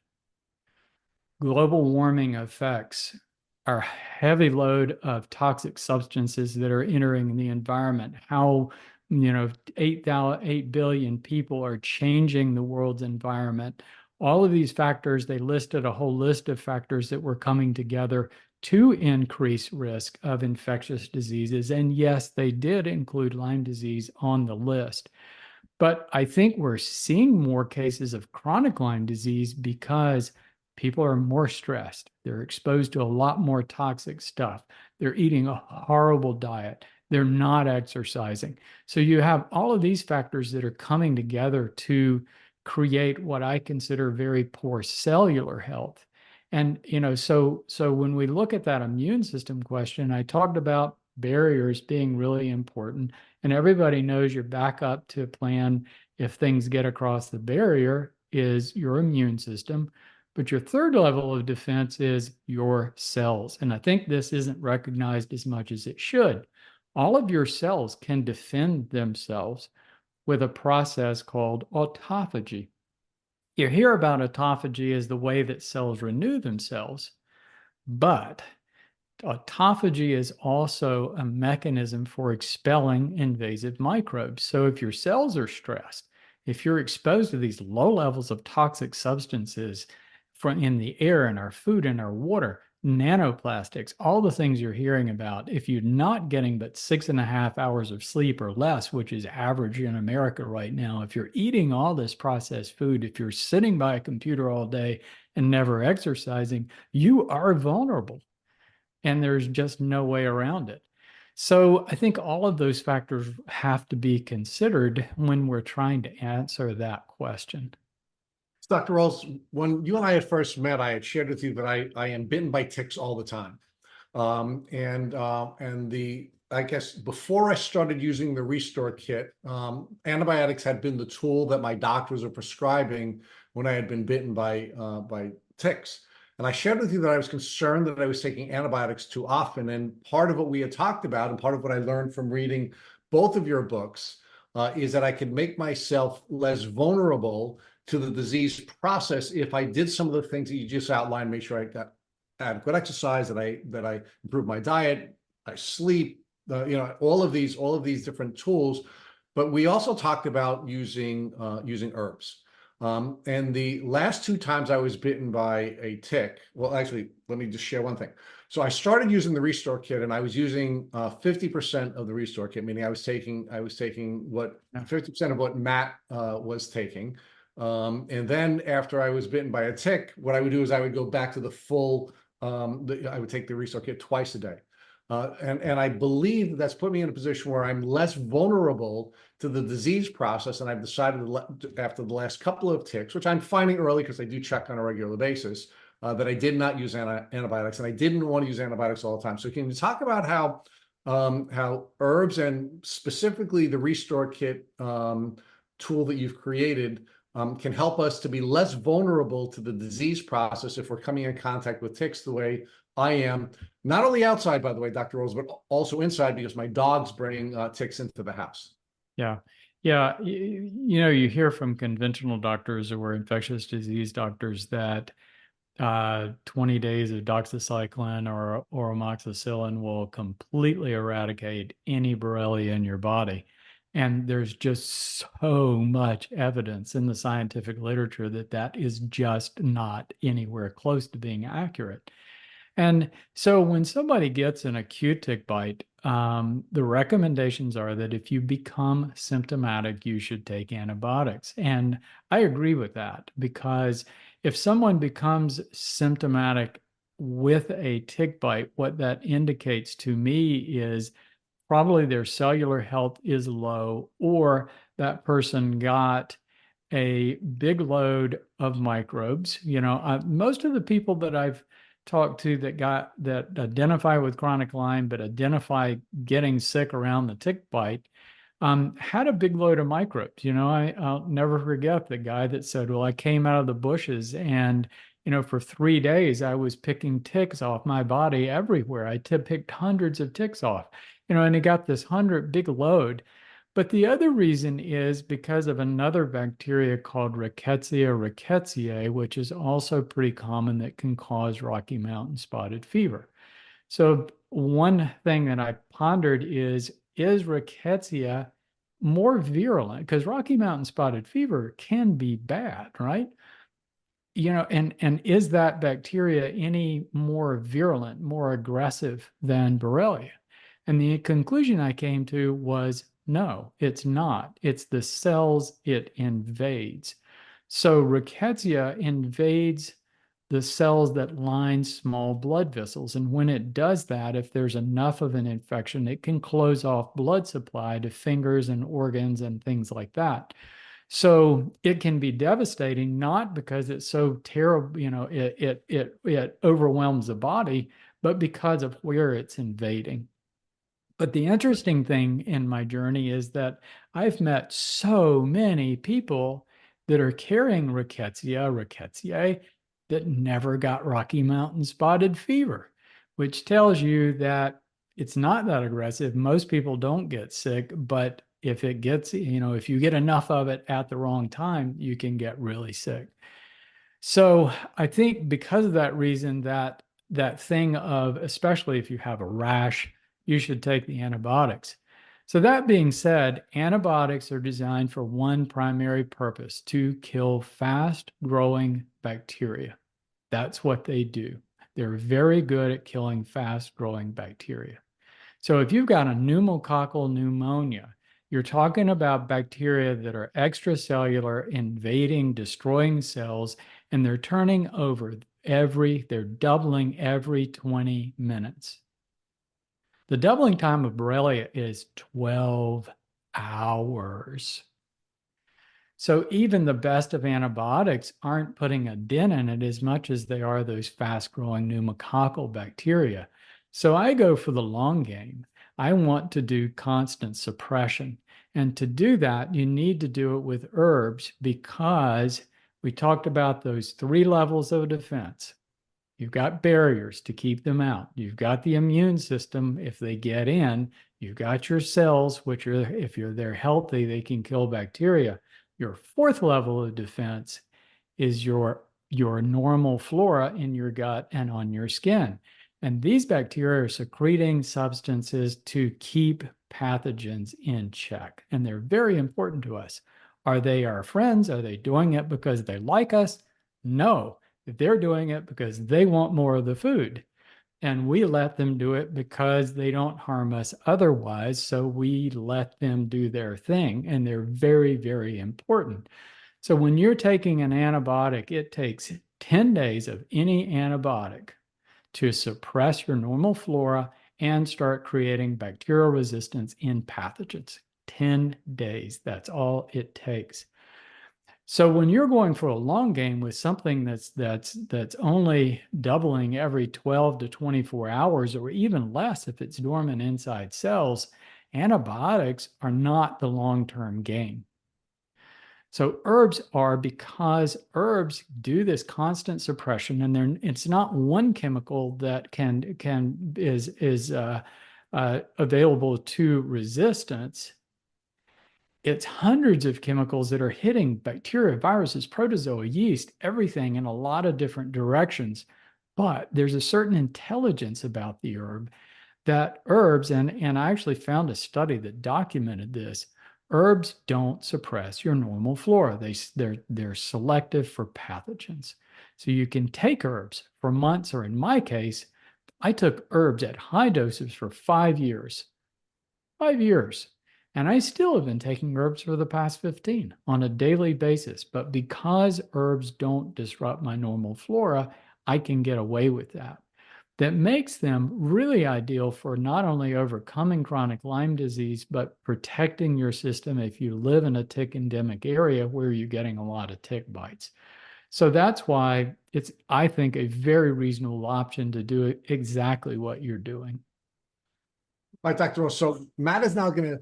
Speaker 2: global warming effects, our heavy load of toxic substances that are entering the environment, how 8 billion people are changing the world's environment. All of these factors, they listed a whole list of factors that were coming together to increase risk of infectious diseases. And yes, they did include Lyme disease on the list. But I think we're seeing more cases of chronic Lyme disease because people are more stressed. They're exposed to a lot more toxic stuff. They're eating a horrible diet. They're not exercising. So you have all of these factors that are coming together to create what I consider very poor cellular health. And, so when we look at that immune system question, I talked about barriers being really important, and everybody knows your backup to plan if things get across the barrier is your immune system. But your third level of defense is your cells. And I think this isn't recognized as much as it should. All of your cells can defend themselves with a process called autophagy. You hear about autophagy as the way that cells renew themselves, but autophagy is also a mechanism for expelling invasive microbes. So if your cells are stressed, if you're exposed to these low levels of toxic substances from in the air, in our food, in our water, nanoplastics, all the things you're hearing about, if you're not getting but 6.5 hours of sleep or less, which is average in America right now, if you're eating all this processed food, if you're sitting by a computer all day and never exercising, you are vulnerable. And there's just no way around it. So I think all of those factors have to be considered when we're trying to answer that question.
Speaker 1: Dr. Rawls, when you and I had first met, I had shared with you that I am bitten by ticks all the time. I guess before I started using the Restore kit, antibiotics had been the tool that my doctors were prescribing when I had been bitten by ticks. And I shared with you that I was concerned that I was taking antibiotics too often. And part of what we had talked about, and part of what I learned from reading both of your books, is that I could make myself less vulnerable to the disease process if I did some of the things that you just outlined, make sure I got adequate exercise, that I improve my diet, I sleep, all of these different tools. But we also talked about using herbs. And the last 2 times I was bitten by a tick, well, actually, let me just share one thing. So I started using the Restore kit, and I was using 50% of the Restore kit, meaning I was taking what 50% of what Matt was taking. And then after I was bitten by a tick, what I would do is I would go back to the full. I would take the Restore kit twice a day. And I believe that's put me in a position where I'm less vulnerable to the disease process. And I've decided after the last couple of ticks, which I'm finding early because I do check on a regular basis, that I did not use antibiotics, and I didn't want to use antibiotics all the time. So can you talk about how herbs, and specifically the Restore kit tool that you've created, can help us to be less vulnerable to the disease process if we're coming in contact with ticks the way I am, not only outside, by the way, Dr. Rawls, but also inside, because my dogs bring ticks into the house.
Speaker 2: Yeah. Yeah. You hear from conventional doctors or infectious disease doctors that 20 days of doxycycline or amoxicillin will completely eradicate any Borrelia in your body. And there's just so much evidence in the scientific literature that that is just not anywhere close to being accurate. And so when somebody gets an acute tick bite, the recommendations are that if you become symptomatic, you should take antibiotics. And I agree with that, because if someone becomes symptomatic with a tick bite, what that indicates to me is probably their cellular health is low, or that person got a big load of microbes. Most of the people that I've talked to that identify with chronic Lyme, but identify getting sick around the tick bite, had a big load of microbes. I'll never forget the guy that said, well, I came out of the bushes and, for 3 days, I was picking ticks off my body everywhere. I picked hundreds of ticks off, and he got this big load. But the other reason is because of another bacteria called Rickettsia rickettsiae, which is also pretty common, that can cause Rocky Mountain spotted fever. So one thing that I pondered is Rickettsia more virulent? Because Rocky Mountain spotted fever can be bad, right? And is that bacteria any more virulent, more aggressive than Borrelia? And the conclusion I came to was, no, it's not. It's the cells it invades. So Rickettsia invades the cells that line small blood vessels. And when it does that, if there's enough of an infection, it can close off blood supply to fingers and organs and things like that. So it can be devastating, not because it's so terrible, it overwhelms the body, but because of where it's invading. But the interesting thing in my journey is that I've met so many people that are carrying rickettsia that never got Rocky Mountain spotted fever, which tells you that it's not that aggressive. Most people don't get sick, but if it gets, if you get enough of it at the wrong time, you can get really sick. So I think because of that reason, that thing of, especially if you have a rash, you should take the antibiotics. So that being said, antibiotics are designed for one primary purpose: to kill fast-growing bacteria. That's what they do. They're very good at killing fast-growing bacteria. So if you've got a pneumococcal pneumonia, you're talking about bacteria that are extracellular, invading, destroying cells, and they're turning over they're doubling every 20 minutes. The doubling time of Borrelia is 12 hours. So even the best of antibiotics aren't putting a dent in it as much as they are those fast-growing pneumococcal bacteria. So I go for the long game. I want to do constant suppression. And to do that, you need to do it with herbs, because we talked about those 3 levels of defense. You've got barriers to keep them out. You've got the immune system. If they get in, you've got your cells, which are, if they're healthy, they can kill bacteria. Your 4th level of defense is your normal flora in your gut and on your skin. And these bacteria are secreting substances to keep pathogens in check. And they're very important to us. Are they our friends? Are they doing it because they like us? No, they're doing it because they want more of the food. And we let them do it because they don't harm us otherwise. So we let them do their thing. And they're very, very important. So when you're taking an antibiotic, it takes 10 days of any antibiotic to suppress your normal flora and start creating bacterial resistance in pathogens. 10 days. That's all it takes. So when you're going for a long game with something that's only doubling every 12 to 24 hours, or even less if it's dormant inside cells, antibiotics are not the long-term game. So herbs are, because herbs do this constant suppression, and it's not one chemical that is available to resistance. It's hundreds of chemicals that are hitting bacteria, viruses, protozoa, yeast, everything in a lot of different directions. But there's a certain intelligence about the herb that herbs, and I actually found a study that documented this, herbs don't suppress your normal flora. They're selective for pathogens. So you can take herbs for months, or in my case, I took herbs at high doses for 5 years. 5 years. And I still have been taking herbs for the past 15 on a daily basis. But because herbs don't disrupt my normal flora, I can get away with that. That makes them really ideal for not only overcoming chronic Lyme disease, but protecting your system if you live in a tick endemic area where you're getting a lot of tick bites. So that's why it's, I think, a very reasonable option to do exactly what you're doing.
Speaker 1: Right, Dr. Rawls. So Matt is now going to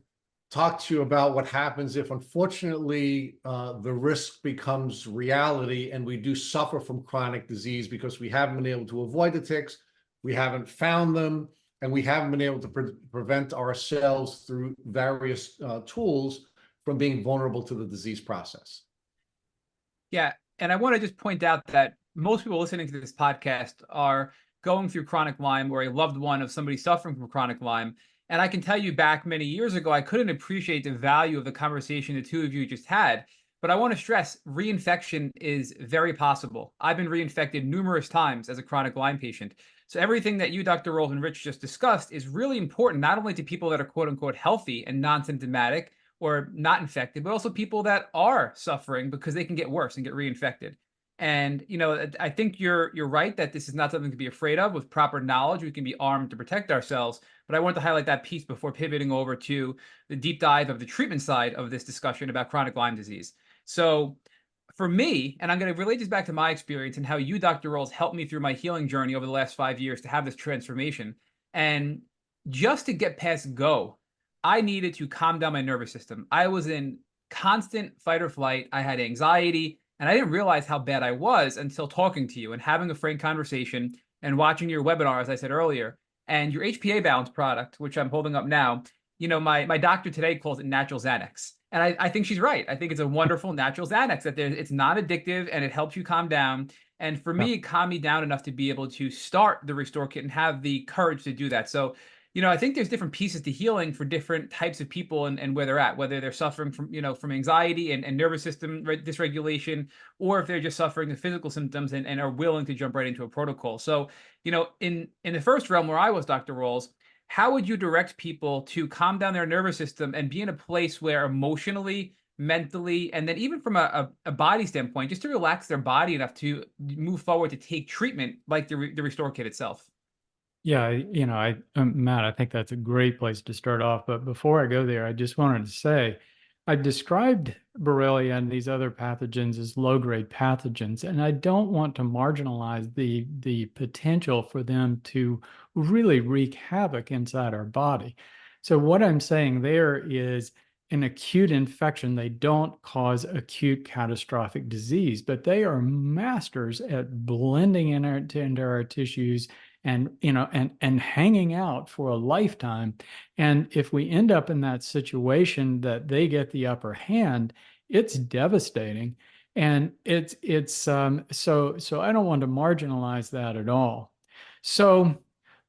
Speaker 1: talk to you about what happens if, unfortunately, the risk becomes reality and we do suffer from chronic disease because we haven't been able to avoid the ticks, we haven't found them, and we haven't been able to prevent ourselves through various tools from being vulnerable to the disease process.
Speaker 3: Yeah, and I want to just point out that most people listening to this podcast are going through chronic Lyme, or a loved one of somebody suffering from chronic Lyme. And I can tell you, back many years ago, I couldn't appreciate the value of the conversation the two of you just had. But I want to stress, reinfection is very possible. I've been reinfected numerous times as a chronic Lyme patient. So everything that you, Dr. Rawls, and Rich just discussed is really important, not only to people that are quote unquote healthy and non-symptomatic or not infected, but also people that are suffering because they can get worse and get reinfected. And, you know, I think you're right that this is not something to be afraid of. With proper knowledge, we can be armed to protect ourselves. But I want to highlight that piece before pivoting over to the deep dive of the treatment side of this discussion about chronic Lyme disease. So for me, and I'm going to relate this back to my experience and how you, Dr. Rawls, helped me through my healing journey over the last 5 years to have this transformation. And just to get past go, I needed to calm down my nervous system. I was in constant fight or flight. I had anxiety, and I didn't realize how bad I was until talking to you and having a frank conversation and watching your webinar, as I said earlier, and your HPA balance product, which I'm holding up now. My doctor today calls it natural Xanax. And I think she's right. I think it's a wonderful natural Xanax that it's non-addictive and it helps you calm down. And for me, it calmed me down enough to be able to start the Restore Kit and have the courage to do that. So, I think there's different pieces to healing for different types of people and where they're at, whether they're suffering from anxiety and nervous system dysregulation, or if they're just suffering the physical symptoms and are willing to jump right into a protocol. So, in the first realm where I was, Dr. Rawls, how would you direct people to calm down their nervous system and be in a place where emotionally, mentally, and then even from a body standpoint, just to relax their body enough to move forward to take treatment like the Restore Kit itself?
Speaker 2: Yeah, Matt, I think that's a great place to start off. But before I go there, I just wanted to say, I described Borrelia and these other pathogens as low-grade pathogens, and I don't want to marginalize the potential for them to really wreak havoc inside our body. So what I'm saying there is an acute infection. They don't cause acute catastrophic disease, but they are masters at blending into our tissues and hanging out for a lifetime. And if we end up in that situation that they get the upper hand, it's devastating. And so I don't want to marginalize that at all. So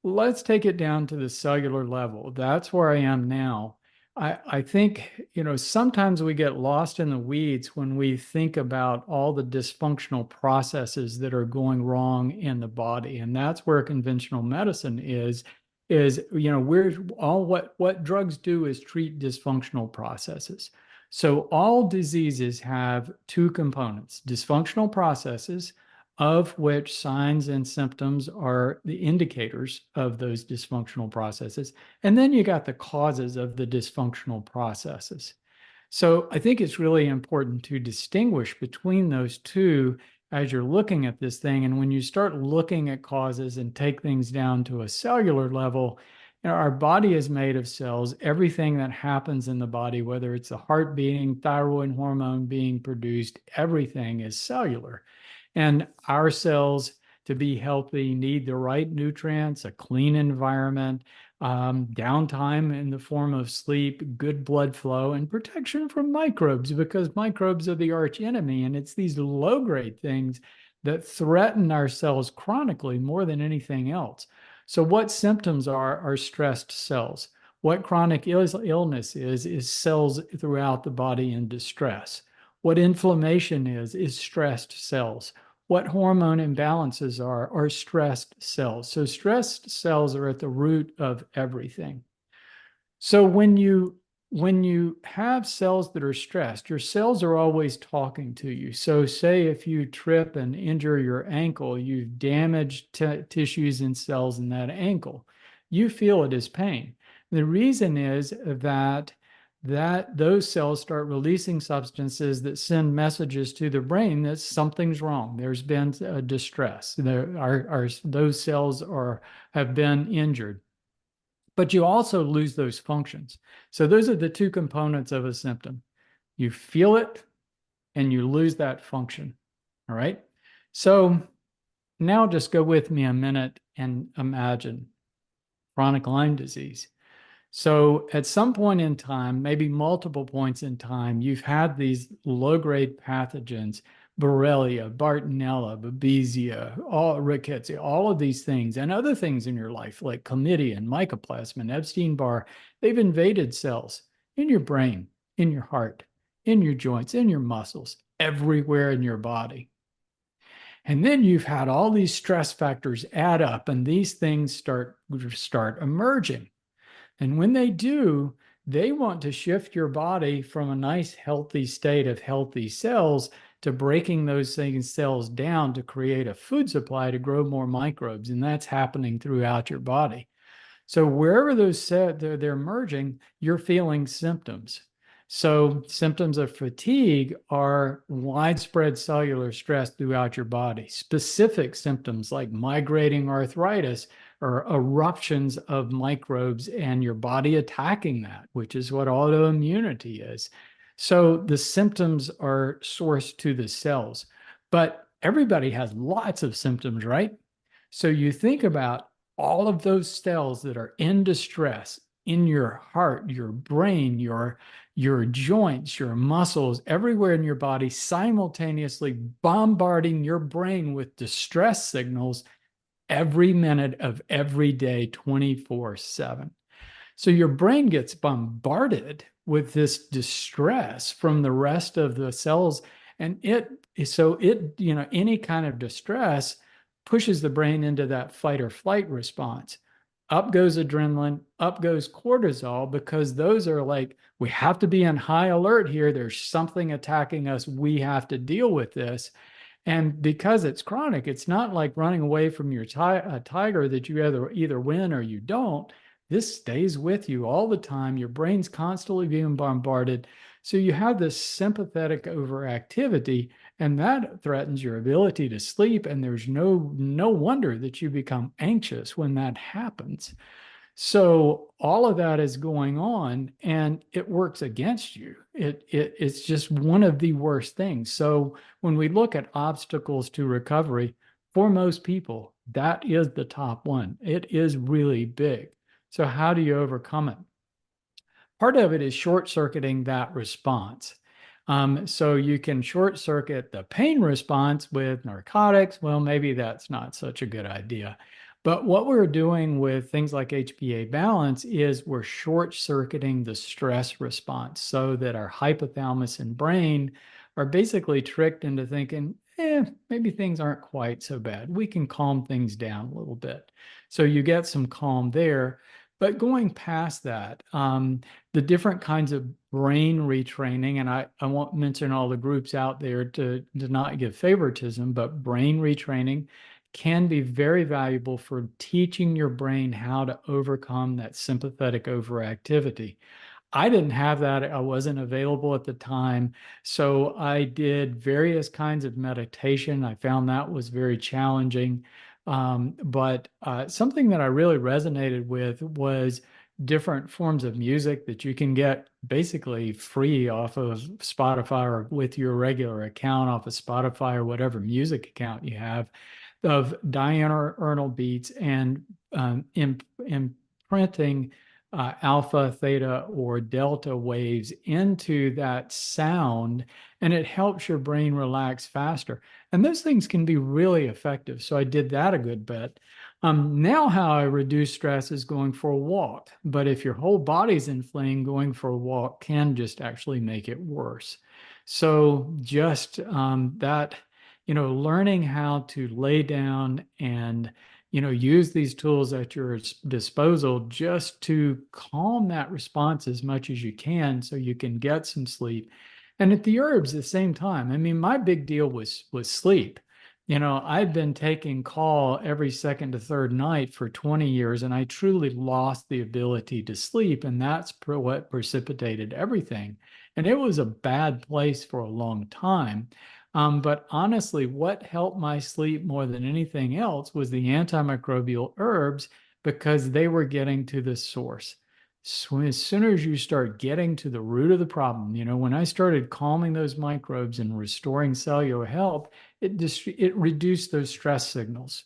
Speaker 2: let's take it down to the cellular level. That's where I am now. I think, sometimes we get lost in the weeds when we think about all the dysfunctional processes that are going wrong in the body. And that's where conventional medicine is what drugs do is treat dysfunctional processes. So all diseases have two components: dysfunctional processes, of which signs and symptoms are the indicators of those dysfunctional processes. And then you got the causes of the dysfunctional processes. So I think it's really important to distinguish between those two as you're looking at this thing. And when you start looking at causes and take things down to a cellular level, our body is made of cells. Everything that happens in the body, whether it's the heart beating, thyroid hormone being produced, everything is cellular. And our cells, to be healthy, need the right nutrients, a clean environment, downtime in the form of sleep, good blood flow, and protection from microbes, because microbes are the arch enemy. And it's these low-grade things that threaten our cells chronically more than anything else. So what symptoms are stressed cells? What chronic illness is cells throughout the body in distress. What inflammation is stressed cells. What hormone imbalances are stressed cells. So stressed cells are at the root of everything. So when you have cells that are stressed, your cells are always talking to you. So say if you trip and injure your ankle, you've damaged tissues and cells in that ankle. You feel it as pain. The reason is that those cells start releasing substances that send messages to the brain that something's wrong. There's been a distress. Those cells have been injured. But you also lose those functions. So those are the two components of a symptom. You feel it and you lose that function. All right. So now just go with me a minute and imagine chronic Lyme disease. So at some point in time, maybe multiple points in time, you've had these low-grade pathogens, Borrelia, Bartonella, Babesia, Rickettsia, all of these things, and other things in your life like chlamydia and mycoplasma and Epstein-Barr. They've invaded cells in your brain, in your heart, in your joints, in your muscles, everywhere in your body. And then you've had all these stress factors add up, and these things start emerging. And when they do, they want to shift your body from a nice, healthy state of healthy cells to breaking those cells down to create a food supply to grow more microbes. And that's happening throughout your body. So wherever they're emerging, you're feeling symptoms. So symptoms of fatigue are widespread cellular stress throughout your body. Specific symptoms like migrating arthritis or eruptions of microbes and your body attacking that, which is what autoimmunity is. So the symptoms are sourced to the cells, but everybody has lots of symptoms, right? So you think about all of those cells that are in distress in your heart, your brain, your joints, your muscles, everywhere in your body, simultaneously bombarding your brain with distress signals every minute of every day, 24/7. So your brain gets bombarded with this distress from the rest of the cells. And any kind of distress pushes the brain into that fight or flight response. Up goes adrenaline, up goes cortisol, because those are like, we have to be on high alert here. There's something attacking us. We have to deal with this. And because it's chronic, it's not like running away from your tiger that you either win or you don't. This stays with you all the time. Your brain's constantly being bombarded. So you have this sympathetic overactivity, and that threatens your ability to sleep. And there's no wonder that you become anxious when that happens. So all of that is going on, and it works against you. It's just one of the worst things. So when we look at obstacles to recovery, for most people, that is the top one. It is really big. So how do you overcome it? Part of it is short-circuiting that response. So you can short-circuit the pain response with narcotics. Well, maybe that's not such a good idea. But what we're doing with things like HPA balance is we're short-circuiting the stress response so that our hypothalamus and brain are basically tricked into thinking, maybe things aren't quite so bad. We can calm things down a little bit. So you get some calm there. But going past that, the different kinds of brain retraining, and I won't mention all the groups out there to not give favoritism, but brain retraining can be very valuable for teaching your brain how to overcome that sympathetic overactivity. I didn't have that. I wasn't available at the time. So I did various kinds of meditation. I found that was very challenging. But something that I really resonated with was different forms of music that you can get basically free off of Spotify or with your regular account off of Spotify or whatever music account you have, of diurnal beats and imprinting alpha, theta, or delta waves into that sound, and it helps your brain relax faster. And those things can be really effective. So I did that a good bit. Now how I reduce stress is going for a walk. But if your whole body's inflamed, going for a walk can just actually make it worse. So just that, learning how to lay down and use these tools at your disposal just to calm that response as much as you can so you can get some sleep. And at the herbs, at the same time, I mean, my big deal was sleep. I'd been taking call every second to third night for 20 years, and I truly lost the ability to sleep. And that's what precipitated everything. And it was a bad place for a long time. But honestly, what helped my sleep more than anything else was the antimicrobial herbs, because they were getting to the source. So as soon as you start getting to the root of the problem, when I started calming those microbes and restoring cellular health, it reduced those stress signals.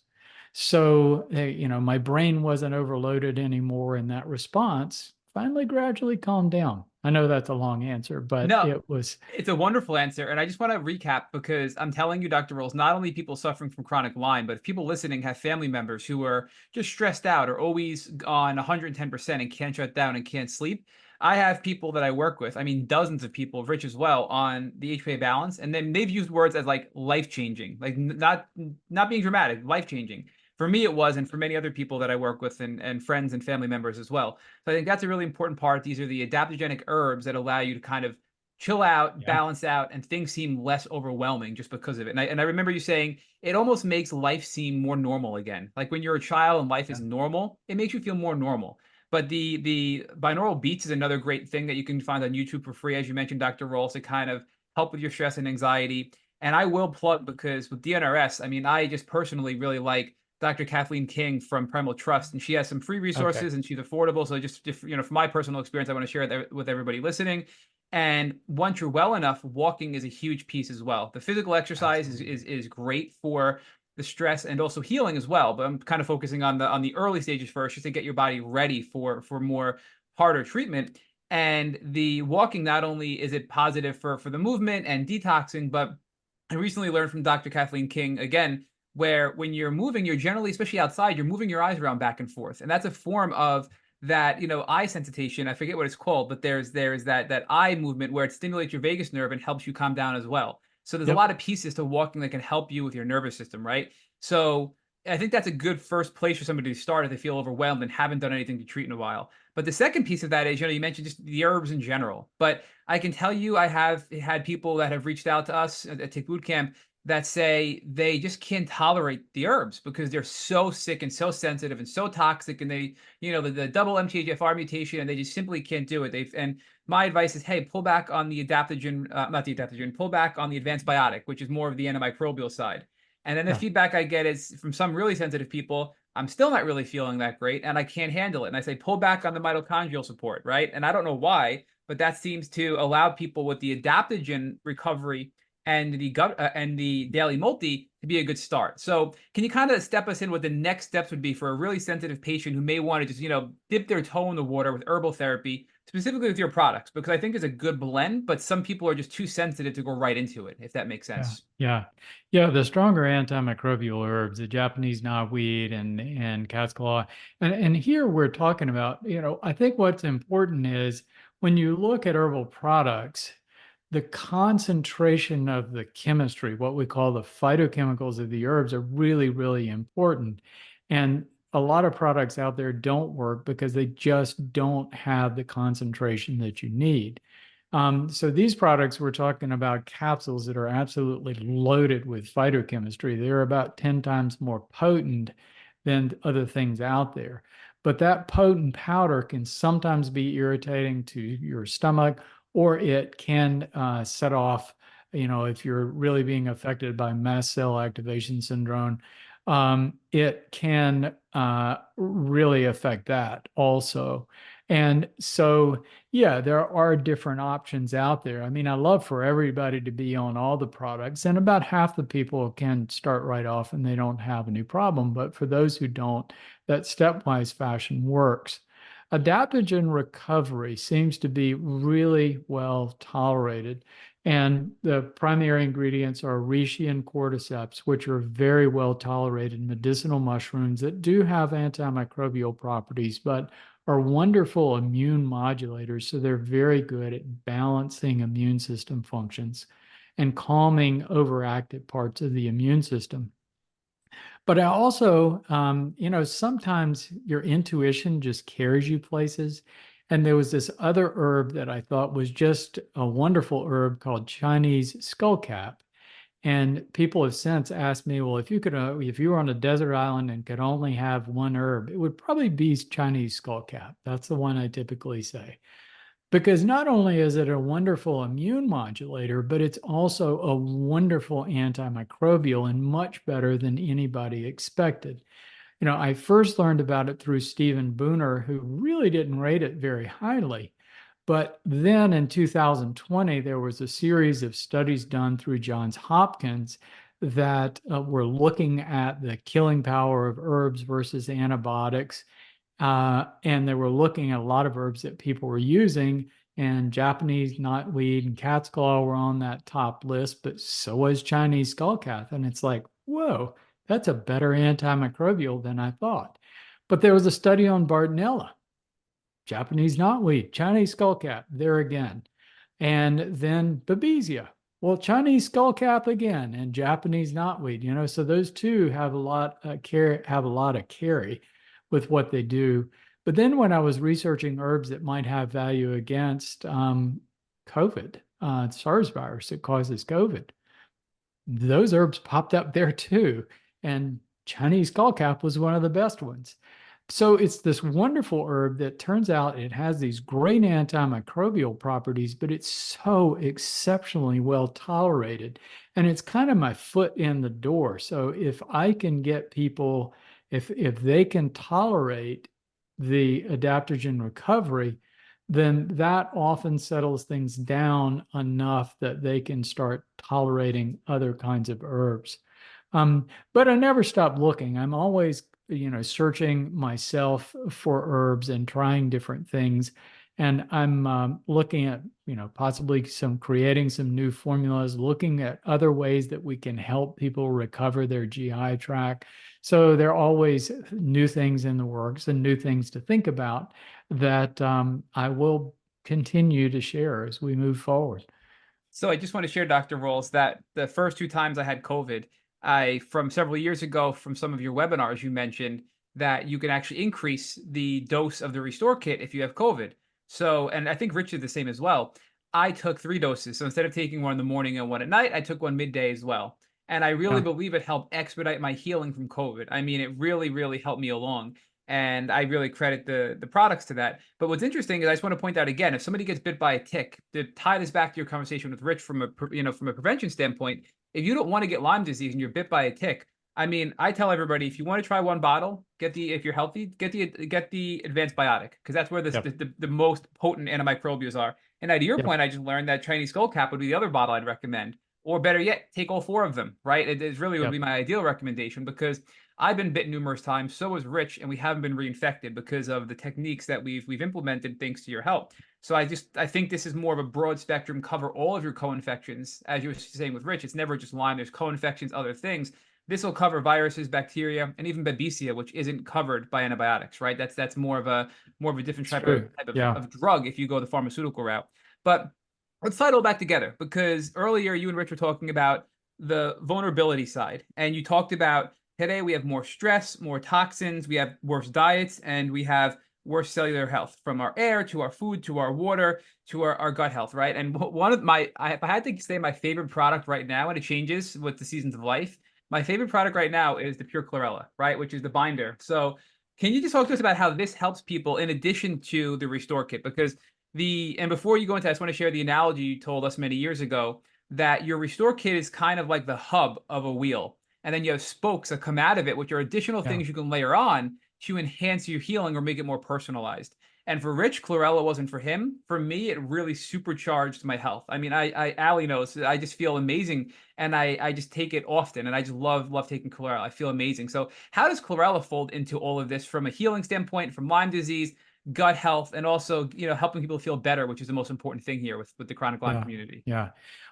Speaker 2: So, my brain wasn't overloaded anymore, and that response finally gradually calmed down. I know that's a long answer, but
Speaker 3: No, it's a wonderful answer. And I just want to recap, because I'm telling you, Dr. Rawls, not only people suffering from chronic Lyme, but if people listening have family members who are just stressed out or always on 110% and can't shut down and can't sleep. I have people that I work with, I mean, dozens of people, Rich as well, on the HPA balance. And then they've used words as like life-changing, like not being dramatic, life-changing. For me, it was, and for many other people that I work with and friends and family members as well. So I think that's a really important part. These are the adaptogenic herbs that allow you to kind of chill out, balance out, and things seem less overwhelming just because of it. And I remember you saying it almost makes life seem more normal again. Like when you're a child and life is normal, it makes you feel more normal. But the binaural beats is another great thing that you can find on YouTube for free, as you mentioned, Dr. Rawls, to kind of help with your stress and anxiety. And I will plug, because with DNRS, I mean, I just personally really like Dr. Kathleen King from Primal Trust, and she has some free resources and she's affordable. So just from my personal experience, I want to share that with everybody listening. And once you're well enough, walking is a huge piece as well. The physical exercise is great for the stress and also healing as well. But I'm kind of focusing on the early stages first, just to get your body ready for more harder treatment. And the walking, not only is it positive for the movement and detoxing, but I recently learned from Dr. Kathleen King again, where when you're moving, you're generally, especially outside, you're moving your eyes around back and forth. And that's a form of that, eye sensitization. I forget what it's called, but there's that eye movement where it stimulates your vagus nerve and helps you calm down as well. So there's a lot of pieces to walking that can help you with your nervous system, right? So I think that's a good first place for somebody to start if they feel overwhelmed and haven't done anything to treat in a while. But the second piece of that is, you mentioned just the herbs in general. But I can tell you, I have had people that have reached out to us at Tick Boot Camp that say they just can't tolerate the herbs because they're so sick and so sensitive and so toxic, and they, the double MTHFR mutation, and they just simply can't do it. And my advice is, hey, pull back on the adaptogen, not the adaptogen, pull back on the advanced biotic, which is more of the antimicrobial side. And then the feedback I get is from some really sensitive people, I'm still not really feeling that great and I can't handle it. And I say, pull back on the mitochondrial support, right? And I don't know why, but that seems to allow people with the adaptogen recovery and the gut and the daily multi to be a good start. So can you kind of step us in what the next steps would be for a really sensitive patient who may want to just, dip their toe in the water with herbal therapy, specifically with your products? Because I think it's a good blend, but some people are just too sensitive to go right into it, if that makes sense.
Speaker 2: Yeah. The stronger antimicrobial herbs, the Japanese knotweed and cat's claw. And here we're talking about, I think what's important is when you look at herbal products, the concentration of the chemistry, what we call the phytochemicals of the herbs, are really, really important. And a lot of products out there don't work because they just don't have the concentration that you need. So these products, we're talking about capsules that are absolutely loaded with phytochemistry. They're about 10 times more potent than other things out there. But that potent powder can sometimes be irritating to your stomach, or it can set off, if you're really being affected by mast cell activation syndrome, it can really affect that also. And so, there are different options out there. I mean, I love for everybody to be on all the products, and about half the people can start right off and they don't have any problem. But for those who don't, that stepwise fashion works. Adaptogen recovery seems to be really well tolerated. And the primary ingredients are reishi and cordyceps, which are very well tolerated medicinal mushrooms that do have antimicrobial properties, but are wonderful immune modulators. So they're very good at balancing immune system functions and calming overactive parts of the immune system. But I also, sometimes your intuition just carries you places. And there was this other herb that I thought was just a wonderful herb called Chinese skullcap. And people have since asked me, well, if you were on a desert island and could only have one herb, it would probably be Chinese skullcap. That's the one I typically say. Because not only is it a wonderful immune modulator, but it's also a wonderful antimicrobial and much better than anybody expected. I first learned about it through Stephen Booner, who really didn't rate it very highly. But then in 2020, there was a series of studies done through Johns Hopkins that were looking at the killing power of herbs versus antibiotics. And they were looking at a lot of herbs that people were using, and Japanese knotweed and cat's claw were on that top list, but so was Chinese skullcap. And it's like, whoa, that's a better antimicrobial than I thought. But there was a study on Bartonella, Japanese knotweed, Chinese skullcap, there again. And then Babesia. Well, Chinese skullcap again, and Japanese knotweed, so those two have a lot of carry with what they do. But then when I was researching herbs that might have value against COVID, SARS virus that causes COVID, those herbs popped up there too. And Chinese skullcap was one of the best ones. So it's this wonderful herb that turns out it has these great antimicrobial properties, but it's so exceptionally well tolerated. And it's kind of my foot in the door. So if I can get people if they can tolerate the adaptogen recovery, then that often settles things down enough that they can start tolerating other kinds of herbs. But I never stop looking. I'm always, searching myself for herbs and trying different things. And I'm looking at, possibly creating some new formulas, looking at other ways that we can help people recover their GI tract. So there are always new things in the works and new things to think about that I will continue to share as we move forward.
Speaker 3: So I just want to share, Dr. Rawls, that the first 2 times I had COVID, from several years ago, from some of your webinars, you mentioned that you can actually increase the dose of the Restore Kit if you have COVID. So, and I think Rich did the same as well. I took 3 doses. So instead of taking one in the morning and one at night, I took one midday as well. And I really believe it helped expedite my healing from COVID. I mean, it really, really helped me along. And I really credit the products to that. But what's interesting is I just want to point out again, if somebody gets bit by a tick, to tie this back to your conversation with Rich from a prevention standpoint, if you don't want to get Lyme disease and you're bit by a tick, I mean, I tell everybody, if you want to try one bottle, if you're healthy, get the advanced biotic, because that's where the most potent antimicrobials are. And to your point, I just learned that Chinese skullcap would be the other bottle I'd recommend. Or better yet, take all 4 of them, right? It is really would be my ideal recommendation, because I've been bitten numerous times, so was Rich, and we haven't been reinfected because of the techniques that we've implemented thanks to your help. So I think this is more of a broad spectrum, cover all of your co-infections. As you were saying with Rich, it's never just Lyme, there's co-infections, other things. This will cover viruses, bacteria, and even Babesia, which isn't covered by antibiotics, right? That's more of a different type of drug if you go the pharmaceutical route. But let's tie it all back together, because earlier you and Rich were talking about the vulnerability side, and you talked about today we have more stress, more toxins, we have worse diets, and we have worse cellular health, from our air to our food to our water to our gut health, right? And one of if I had to say my favorite product right now, and it changes with the seasons of life, my favorite product right now is the pure chlorella, right? Which is the binder. So can you just talk to us about how this helps people in addition to the Restore Kit? Because and before you go into that, I just want to share the analogy you told us many years ago, that your Restore Kit is kind of like the hub of a wheel. And then you have spokes that come out of it, which are additional things you can layer on to enhance your healing or make it more personalized. And for Rich, chlorella wasn't for him. For me, it really supercharged my health. I mean, Allie knows, I just feel amazing, and I just take it often, and I just love taking chlorella. I feel amazing. So how does chlorella fold into all of this from a healing standpoint, from Lyme disease, gut health, and also, helping people feel better, which is the most important thing here with the chronic Lyme community?
Speaker 2: Yeah.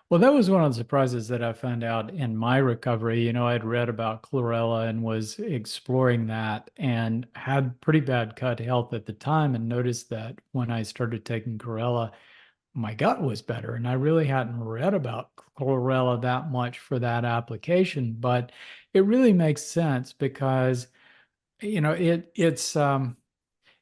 Speaker 2: Well, that was one of the surprises that I found out in my recovery. I'd read about chlorella and was exploring that and had pretty bad gut health at the time, and noticed that when I started taking chlorella, my gut was better. And I really hadn't read about chlorella that much for that application, but it really makes sense because,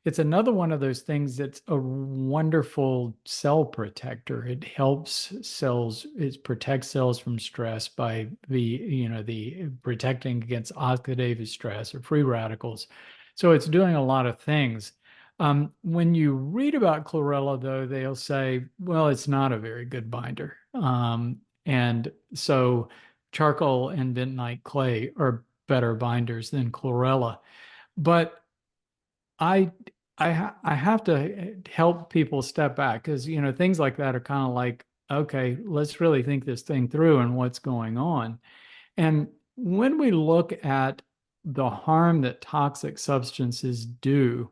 Speaker 2: it's another one of those things that's a wonderful cell protector. It helps cells, it protects cells from stress by the protecting against oxidative stress or free radicals. So it's doing a lot of things. When you read about chlorella, though, they'll say, well, it's not a very good binder. And so charcoal and bentonite clay are better binders than chlorella. But I have to help people step back, because things like that are kind of like, okay, let's really think this thing through and what's going on. And when we look at the harm that toxic substances do,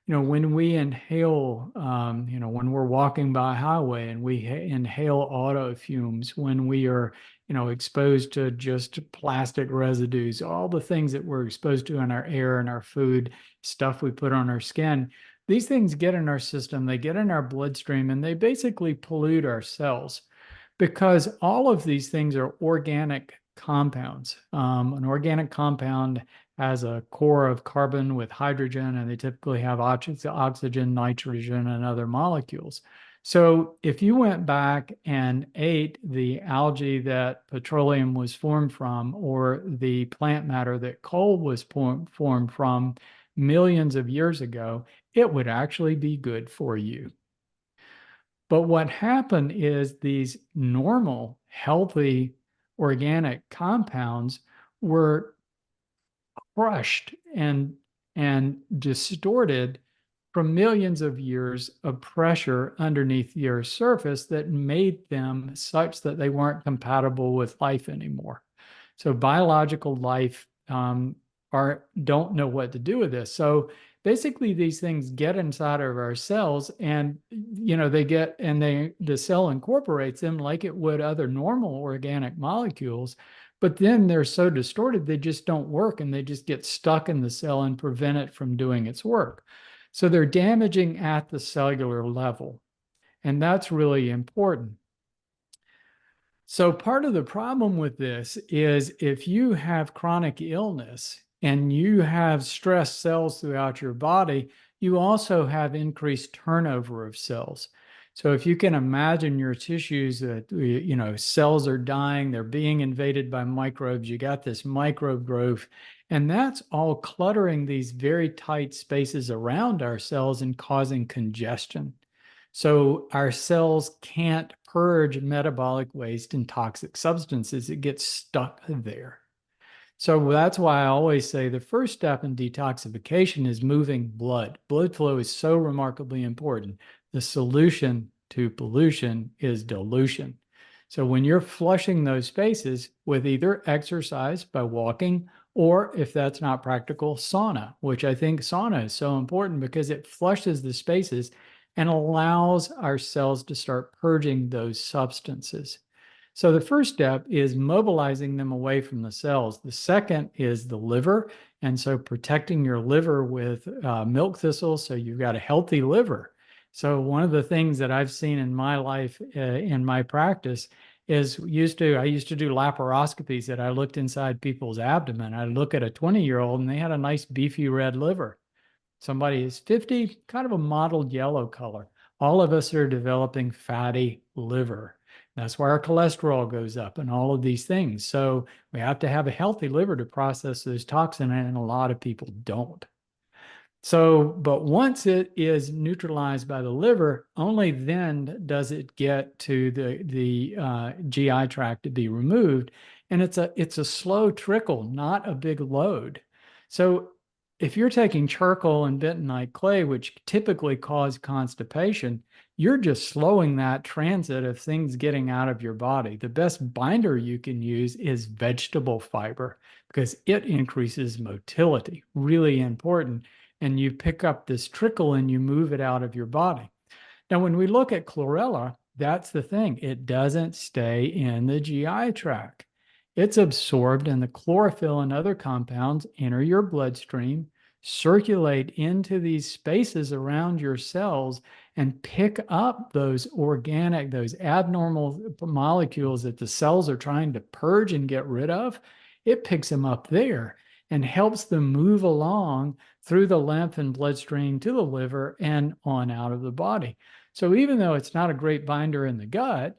Speaker 2: when we inhale, when we're walking by a highway and we inhale auto fumes, when we are, exposed to just plastic residues, all the things that we're exposed to in our air and our food, stuff we put on our skin, these things get in our system, they get in our bloodstream, and they basically pollute our cells, because all of these things are organic compounds. An organic compound has a core of carbon with hydrogen, and they typically have oxygen, nitrogen, and other molecules. So if you went back and ate the algae that petroleum was formed from, or the plant matter that coal was formed from millions of years ago, it would actually be good for you. But what happened is these normal, healthy, organic compounds were crushed and distorted from millions of years of pressure underneath the Earth's surface that made them such that they weren't compatible with life anymore. So biological life don't know what to do with this. So basically, these things get inside of our cells, and the cell incorporates them like it would other normal organic molecules. But then they're so distorted, they just don't work, and they just get stuck in the cell and prevent it from doing its work. So they're damaging at the cellular level, and that's really important. So part of the problem with this is if you have chronic illness and you have stressed cells throughout your body, you also have increased turnover of cells. So if you can imagine your tissues that, cells are dying, they're being invaded by microbes, you got this microbe growth, and that's all cluttering these very tight spaces around our cells and causing congestion. So our cells can't purge metabolic waste and toxic substances. It gets stuck there. So that's why I always say the first step in detoxification is moving blood. Blood flow is so remarkably important. The solution to pollution is dilution. So when you're flushing those spaces with either exercise by walking, or if that's not practical, sauna, which I think sauna is so important because it flushes the spaces and allows our cells to start purging those substances. So the first step is mobilizing them away from the cells. The second is the liver. And so protecting your liver with milk thistle so you've got a healthy liver. So one of the things that I've seen in my life, in my practice, is I used to do laparoscopies that I looked inside people's abdomen. I'd look at a 20-year-old and they had a nice beefy red liver. Somebody is 50, kind of a mottled yellow color. All of us are developing fatty liver. That's why our cholesterol goes up and all of these things. So we have to have a healthy liver to process those toxins, and a lot of people don't. So, but once it is neutralized by the liver, only then does it get to the GI tract to be removed. And it's a slow trickle, not a big load. So if you're taking charcoal and bentonite clay, which typically cause constipation, you're just slowing that transit of things getting out of your body. The best binder you can use is vegetable fiber because it increases motility, really important. And you pick up this trickle and you move it out of your body. Now, when we look at chlorella, that's the thing. It doesn't stay in the GI tract. It's absorbed, and the chlorophyll and other compounds enter your bloodstream, circulate into these spaces around your cells, and pick up those abnormal molecules that the cells are trying to purge and get rid of. It picks them up there and helps them move along through the lymph and bloodstream to the liver and on out of the body. So even though it's not a great binder in the gut,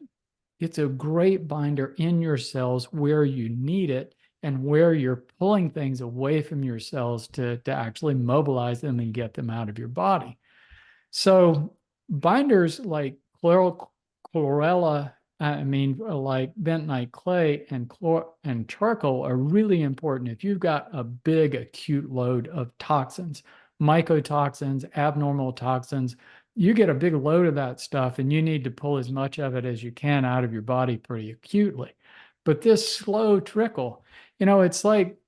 Speaker 2: it's a great binder in your cells where you need it and where you're pulling things away from your cells to actually mobilize them and get them out of your body. So binders like chlorella, like bentonite clay and charcoal are really important if you've got a big acute load of toxins, mycotoxins, abnormal toxins. You get a big load of that stuff and you need to pull as much of it as you can out of your body pretty acutely. But this slow trickle, it's like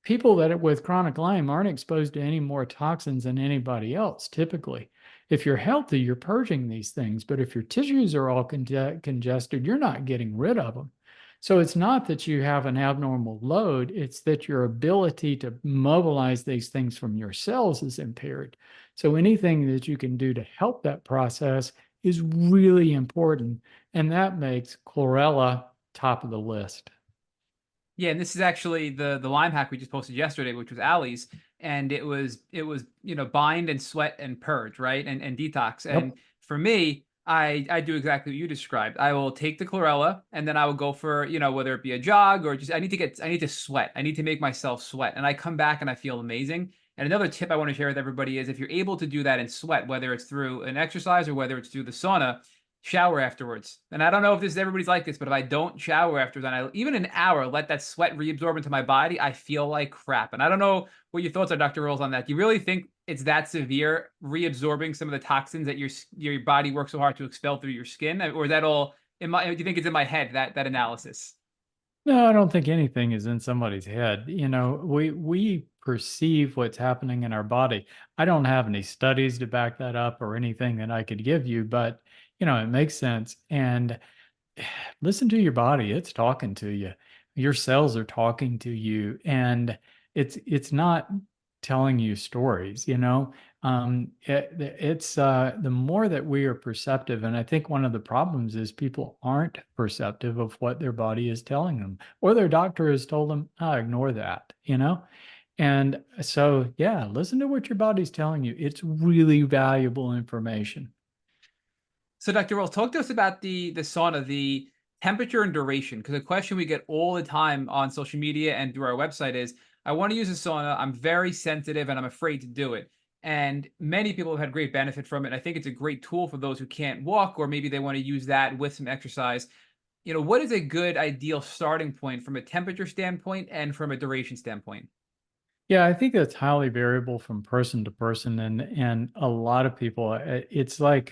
Speaker 2: people that with chronic Lyme aren't exposed to any more toxins than anybody else, typically. If you're healthy, you're purging these things. But if your tissues are all congested, you're not getting rid of them. So it's not that you have an abnormal load, it's that your ability to mobilize these things from your cells is impaired. So anything that you can do to help that process is really important. And that makes chlorella top of the list.
Speaker 3: Yeah, and this is actually the Lyme hack we just posted yesterday, which was Allie's, and it was bind and sweat and purge, right, and detox.
Speaker 2: Yep.
Speaker 3: And for me, I do exactly what you described. I will take the chlorella, and then I will go for whether it be a jog or just I need to sweat. I need to make myself sweat, and I come back and I feel amazing. And another tip I want to share with everybody is if you're able to do that and sweat, whether it's through an exercise or whether it's through the sauna, shower afterwards. And I don't know if everybody's like this, but if I don't shower afterwards, and even an hour, let that sweat reabsorb into my body, I feel like crap. And I don't know what your thoughts are, Dr. Rawls, on that. Do you really think it's that severe, reabsorbing some of the toxins that your body works so hard to expel through your skin? Or is that all do you think it's in my head, that analysis?
Speaker 2: No, I don't think anything is in somebody's head. We perceive what's happening in our body. I don't have any studies to back that up or anything that I could give you, but it makes sense. And listen to your body. It's talking to you. Your cells are talking to you, and it's not telling you stories, it's the more that we are perceptive, and I think one of the problems is people aren't perceptive of what their body is telling them, or their doctor has told them, ignore that. And so, yeah, listen to what your body's telling you. It's really valuable information.
Speaker 3: So, Dr. Rawls, talk to us about the sauna, the temperature and duration, because a question we get all the time on social media and through our website is, I want to use a sauna. I'm very sensitive and I'm afraid to do it. And many people have had great benefit from it. I think it's a great tool for those who can't walk, or maybe they want to use that with some exercise. What is a good ideal starting point from a temperature standpoint and from a duration standpoint?
Speaker 2: Yeah, I think that's highly variable from person to person, and a lot of people, it's like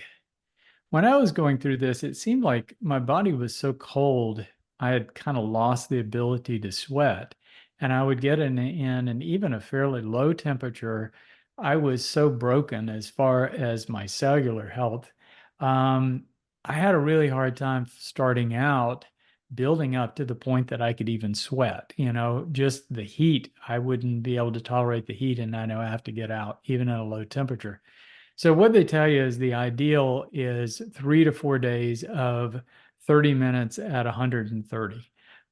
Speaker 2: when I was going through this, it seemed like my body was so cold, I had kind of lost the ability to sweat. And I would get in and even a fairly low temperature, I was so broken as far as my cellular health. Um, I had a really hard time starting out, building up to the point that I could even sweat. Just the heat, I wouldn't be able to tolerate the heat, and I know I have to get out, even at a low temperature. So what they tell you is the ideal is 3 to 4 days of 30 minutes at 130.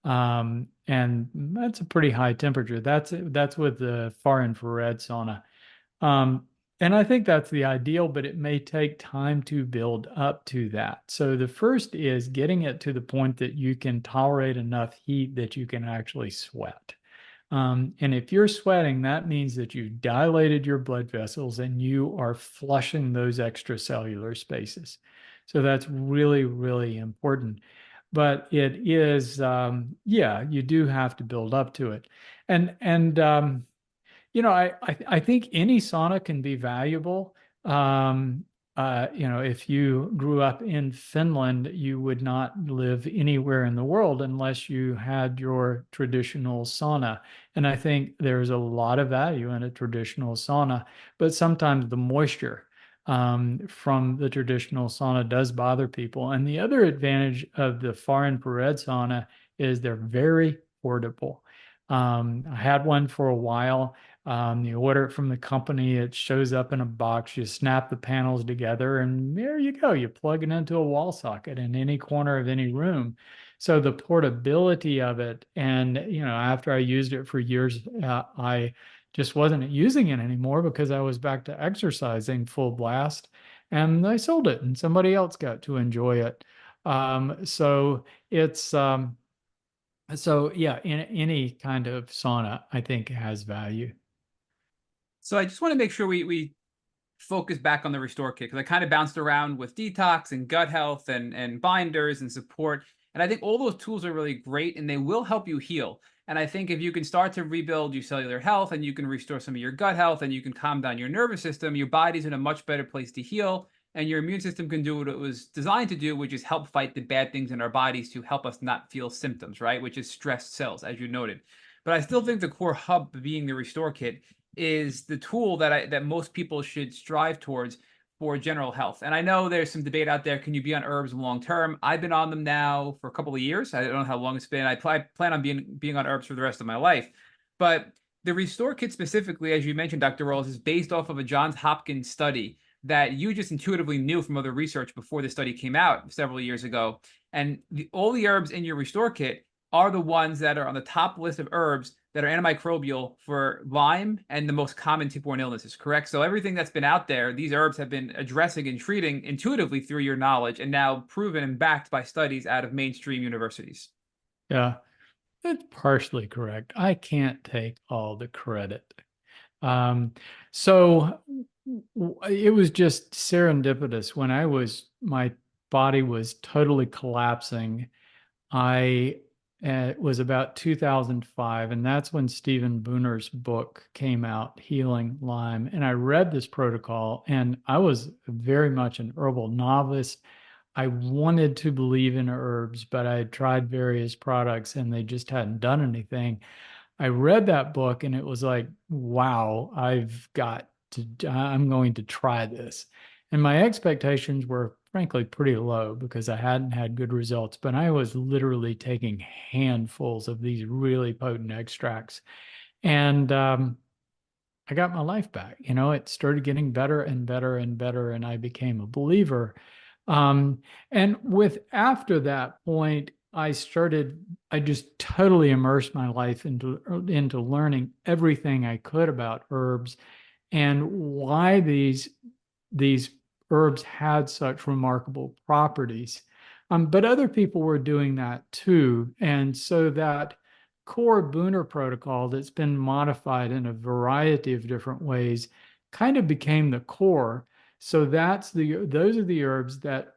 Speaker 2: And that's a pretty high temperature. That's with the far infrared sauna. Um, and I think that's the ideal, but it may take time to build up to that. So the first is getting it to the point that you can tolerate enough heat that you can actually sweat. And if you're sweating, that means that you dilated your blood vessels and you are flushing those extracellular spaces. So that's really, really important. But it is, yeah, you do have to build up to it. And I think any sauna can be valuable. Um, if you grew up in Finland, you would not live anywhere in the world unless you had your traditional sauna. And I think there's a lot of value in a traditional sauna, but sometimes the moisture from the traditional sauna does bother people. And the other advantage of the far infrared sauna is they're very portable. I had one for a while. You order it from the company, it shows up in a box, you snap the panels together, and there you go. You plug it into a wall socket in any corner of any room. So the portability of it, and after I used it for years, I just wasn't using it anymore because I was back to exercising full blast, and I sold it, and somebody else got to enjoy it. So it's so yeah, in any kind of sauna, I think has value.
Speaker 3: So I just want to make sure we focus back on the restore kit, because I kind of bounced around with detox and gut health and binders and support. And I think all those tools are really great and they will help you heal. And I think if you can start to rebuild your cellular health and you can restore some of your gut health and you can calm down your nervous system, your body's in a much better place to heal. And your immune system can do what it was designed to do, which is help fight the bad things in our bodies to help us not feel symptoms, right? Which is stressed cells, as you noted. But I still think the core hub being the restore kit is the tool that most people should strive towards for general health. And I know there's some debate out there. Can you be on herbs long term? I've been on them now for a couple of years. I don't know how long it's been. I plan on being on herbs for the rest of my life. But the Restore Kit specifically, as you mentioned, Dr. Rawls, is based off of a Johns Hopkins study that you just intuitively knew from other research before the study came out several years ago. And all the herbs in your Restore Kit are the ones that are on the top list of herbs that are antimicrobial for Lyme and the most common tick-borne illnesses, correct? So everything that's been out there, these herbs have been addressing and treating intuitively through your knowledge and now proven and backed by studies out of mainstream universities.
Speaker 2: Yeah, that's partially correct. I can't take all the credit. So it was just serendipitous when I was my body was totally collapsing. It was about 2005, and that's when Stephen Booner's book came out, Healing Lyme. And I read this protocol, and I was very much an herbal novice. I wanted to believe in herbs, but I had tried various products and they just hadn't done anything. I read that book and it was like, wow, I'm going to try this. And my expectations were frankly pretty low because I hadn't had good results, but I was literally taking handfuls of these really potent extracts. And I got my life back. It started getting better and better and better, and I became a believer. And after that point, I just totally immersed my life into learning everything I could about herbs and why these herbs had such remarkable properties. But other people were doing that too. And so that core Booner protocol that's been modified in a variety of different ways kind of became the core. So those are the herbs that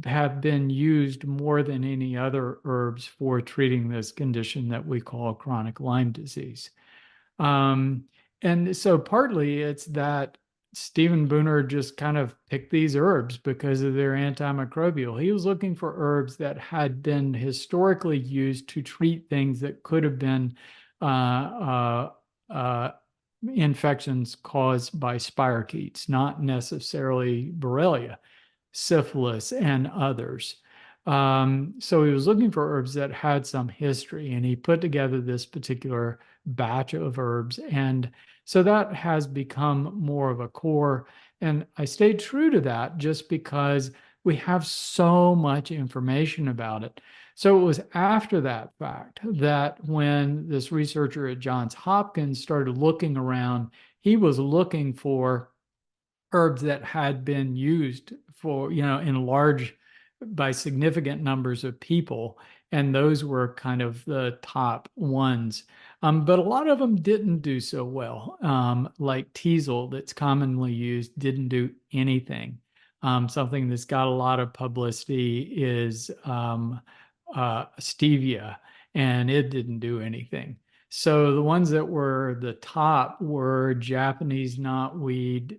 Speaker 2: have been used more than any other herbs for treating this condition that we call chronic Lyme disease. And so partly it's that Stephen Booner just kind of picked these herbs because of their antimicrobial. He was looking for herbs that had been historically used to treat things that could have been infections caused by spirochetes, not necessarily Borrelia, syphilis, and others. So he was looking for herbs that had some history, and he put together this particular batch of herbs. And so that has become more of a core. And I stayed true to that just because we have so much information about it. So it was after that fact that when this researcher at Johns Hopkins started looking around, he was looking for herbs that had been used for, by significant numbers of people. And those were kind of the top ones. But a lot of them didn't do so well. Like teasel, that's commonly used, didn't do anything. Something that's got a lot of publicity is stevia, and it didn't do anything. So the ones that were the top were Japanese knotweed,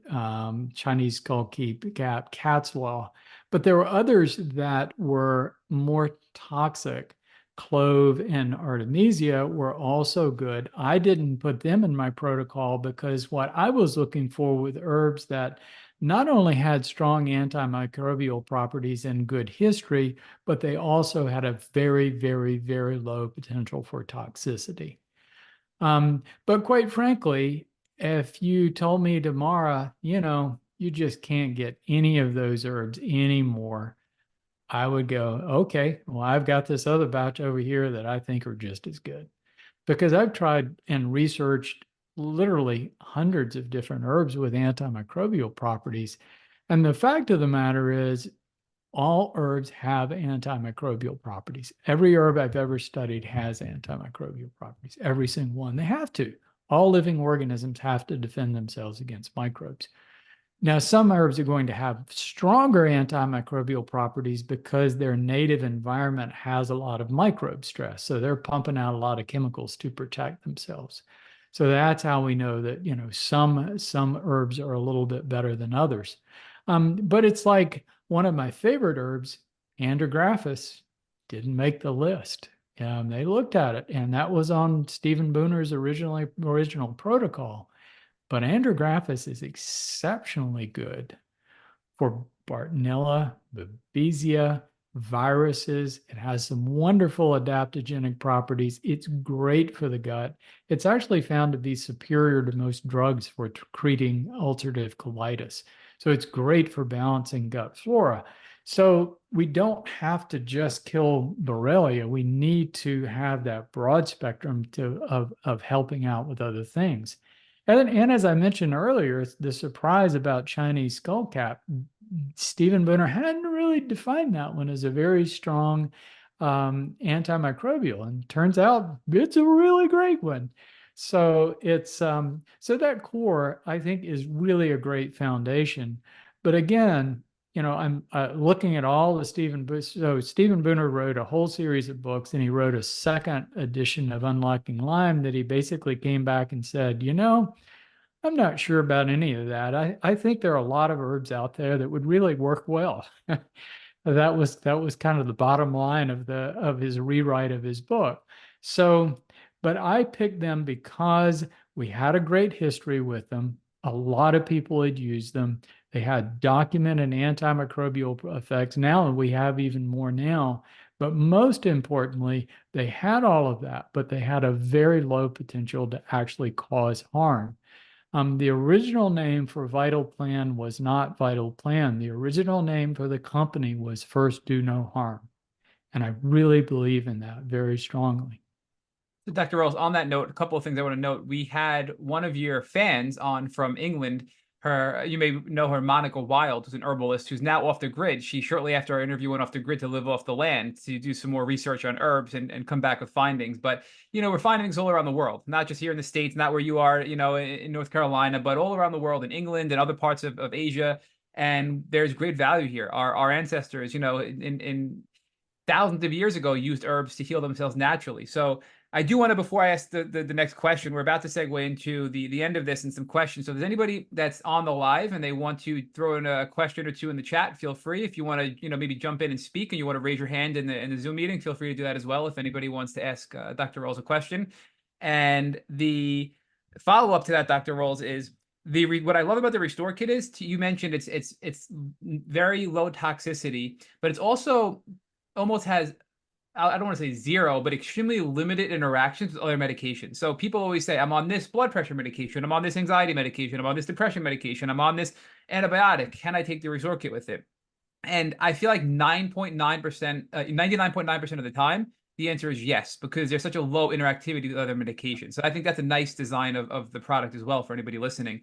Speaker 2: Chinese skullcap, cat's law. But there were others that were more toxic. Clove and Artemisia were also good. I didn't put them in my protocol because what I was looking for with herbs that not only had strong antimicrobial properties and good history, but they also had a very, very, very low potential for toxicity. But quite frankly, if you told me tomorrow, you just can't get any of those herbs anymore, I would go, okay, well, I've got this other batch over here that I think are just as good. Because I've tried and researched literally hundreds of different herbs with antimicrobial properties. And the fact of the matter is, all herbs have antimicrobial properties. Every herb I've ever studied has antimicrobial properties, every single one. They have to. All living organisms have to defend themselves against microbes. Now, some herbs are going to have stronger antimicrobial properties because their native environment has a lot of microbe stress. So they're pumping out a lot of chemicals to protect themselves. So that's how we know that, some herbs are a little bit better than others. But it's like one of my favorite herbs, Andrographis, didn't make the list. They looked at it, and that was on Stephen Booner's original protocol. But Andrographis is exceptionally good for Bartonella, Babesia, viruses. It has some wonderful adaptogenic properties. It's great for the gut. It's actually found to be superior to most drugs for treating ulcerative colitis. So it's great for balancing gut flora. So we don't have to just kill Borrelia. We need to have that broad spectrum of helping out with other things. And as I mentioned earlier, the surprise about Chinese skullcap, Stephen Booner hadn't really defined that one as a very strong antimicrobial, and turns out it's a really great one. So it's so that core, I think, is really a great foundation. But again, I'm looking at all the so Stephen Booner wrote a whole series of books, and he wrote a second edition of Unlocking Lyme that he basically came back and said, I'm not sure about any of that. I think there are a lot of herbs out there that would really work well. That was kind of the bottom line of his rewrite of his book. So, but I picked them because we had a great history with them. A lot of people had used them. They had documented antimicrobial effects. Now we have even more now. But most importantly, they had all of that, but they had a very low potential to actually cause harm. The original name for Vital Plan was not Vital Plan. The original name for the company was First Do No Harm. And I really believe in that very strongly.
Speaker 3: So Dr. Rawls, on that note, a couple of things I want to note. We had one of your fans on from England. You may know her, Monica Wild, who's an herbalist who's now off the grid. She, shortly after our interview, went off the grid to live off the land to do some more research on herbs and come back with findings. But, we're finding things all around the world, not just here in the States, not where you are, in North Carolina, but all around the world, in England and other parts of Asia. And there's great value here. Our ancestors, in thousands of years ago, used herbs to heal themselves naturally. So I do want to, before I ask the next question, we're about to segue into the end of this and some questions. So if there's anybody that's on the live and they want to throw in a question or two in the chat, feel free. If you want to, maybe jump in and speak, and you want to raise your hand in the Zoom meeting, feel free to do that as well. If anybody wants to ask Dr. Rawls a question. And the follow-up to that, Dr. Rawls, is what I love about the Restore Kit is, you mentioned it's very low toxicity, but it's also almost has, I don't want to say zero, but extremely limited interactions with other medications. So people always say, I'm on this blood pressure medication, I'm on this anxiety medication, I'm on this depression medication, I'm on this antibiotic. Can I take the Restore Kit with it? And I feel like 99.9% of the time, the answer is yes, because there's such a low interactivity with other medications. So I think that's a nice design of the product as well for anybody listening.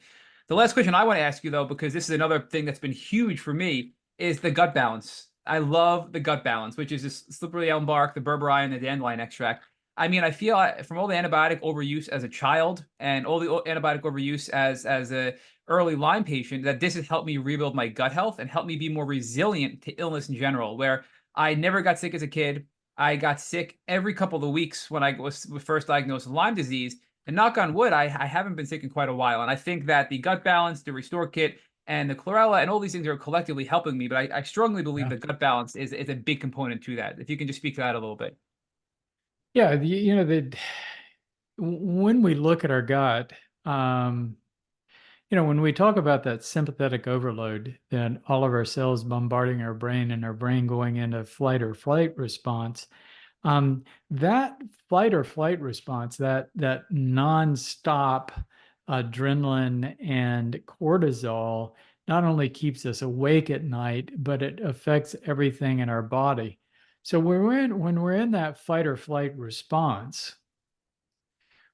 Speaker 3: The last question I want to ask you, though, because this is another thing that's been huge for me, is the gut balance. I love the gut balance, which is this slippery elm bark, the berberine, and the dandelion extract. I mean, I feel from all the antibiotic overuse as a child and all the antibiotic overuse as a early Lyme patient, that this has helped me rebuild my gut health and helped me be more resilient to illness in general, where I never got sick as a kid. I got sick every couple of weeks when I was first diagnosed with Lyme disease. And knock on wood, I haven't been sick in quite a while. And I think that the gut balance, the Restore Kit, and the chlorella and all these things are collectively helping me, but I strongly believe the gut balance is a big component to that. If you can just speak to that a little bit.
Speaker 2: Yeah, when we look at our gut, when we talk about that sympathetic overload, then all of our cells bombarding our brain and our brain going into flight or flight response, that flight or flight response, that nonstop adrenaline and cortisol not only keeps us awake at night, but it affects everything in our body. So when we're in that fight or flight response,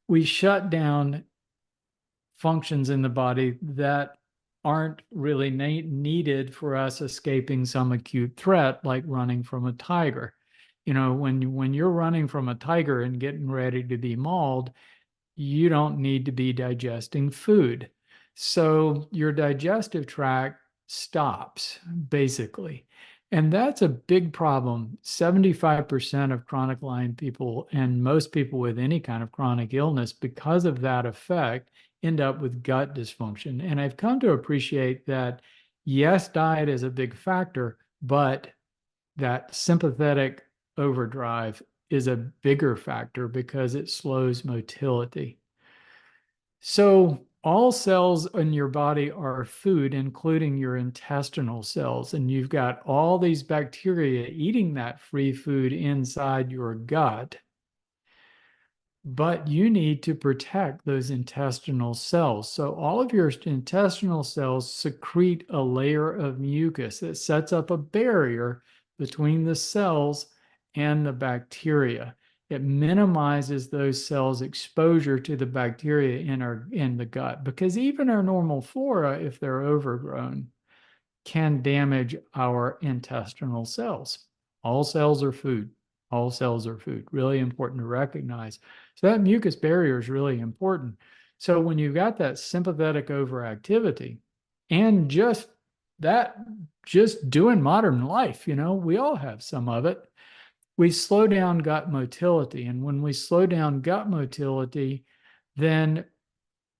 Speaker 2: we shut down functions in the body that aren't really needed for us escaping some acute threat, like running from a tiger. When you're running from a tiger and getting ready to be mauled, you don't need to be digesting food. So your digestive tract stops, basically. And that's a big problem. 75% of chronic Lyme people and most people with any kind of chronic illness, because of that effect, end up with gut dysfunction. And I've come to appreciate that, yes, diet is a big factor, but that sympathetic overdrive is a bigger factor because it slows motility. So all cells in your body are food, including your intestinal cells. And you've got all these bacteria eating that free food inside your gut. But you need to protect those intestinal cells. So all of your intestinal cells secrete a layer of mucus that sets up a barrier between the cells and the bacteria. It minimizes those cells' exposure to the bacteria in the gut, because even our normal flora, if they're overgrown, can damage our intestinal cells. All cells are food. All cells are food. Really important to recognize. So that mucus barrier is really important. So when you've got that sympathetic overactivity and just that just doing modern life, we all have some of it. We slow down gut motility. And when we slow down gut motility, then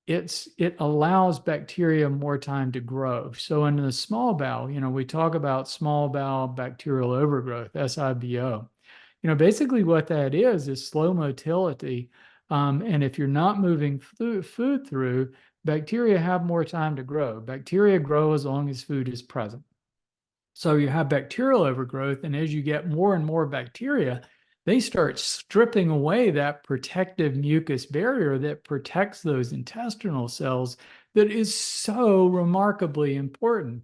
Speaker 2: it allows bacteria more time to grow. So in the small bowel, we talk about small bowel bacterial overgrowth, SIBO. Basically what that is slow motility. And if you're not moving food through, bacteria have more time to grow. Bacteria grow as long as food is present. So you have bacterial overgrowth, and as you get more and more bacteria, they start stripping away that protective mucus barrier that protects those intestinal cells that is so remarkably important.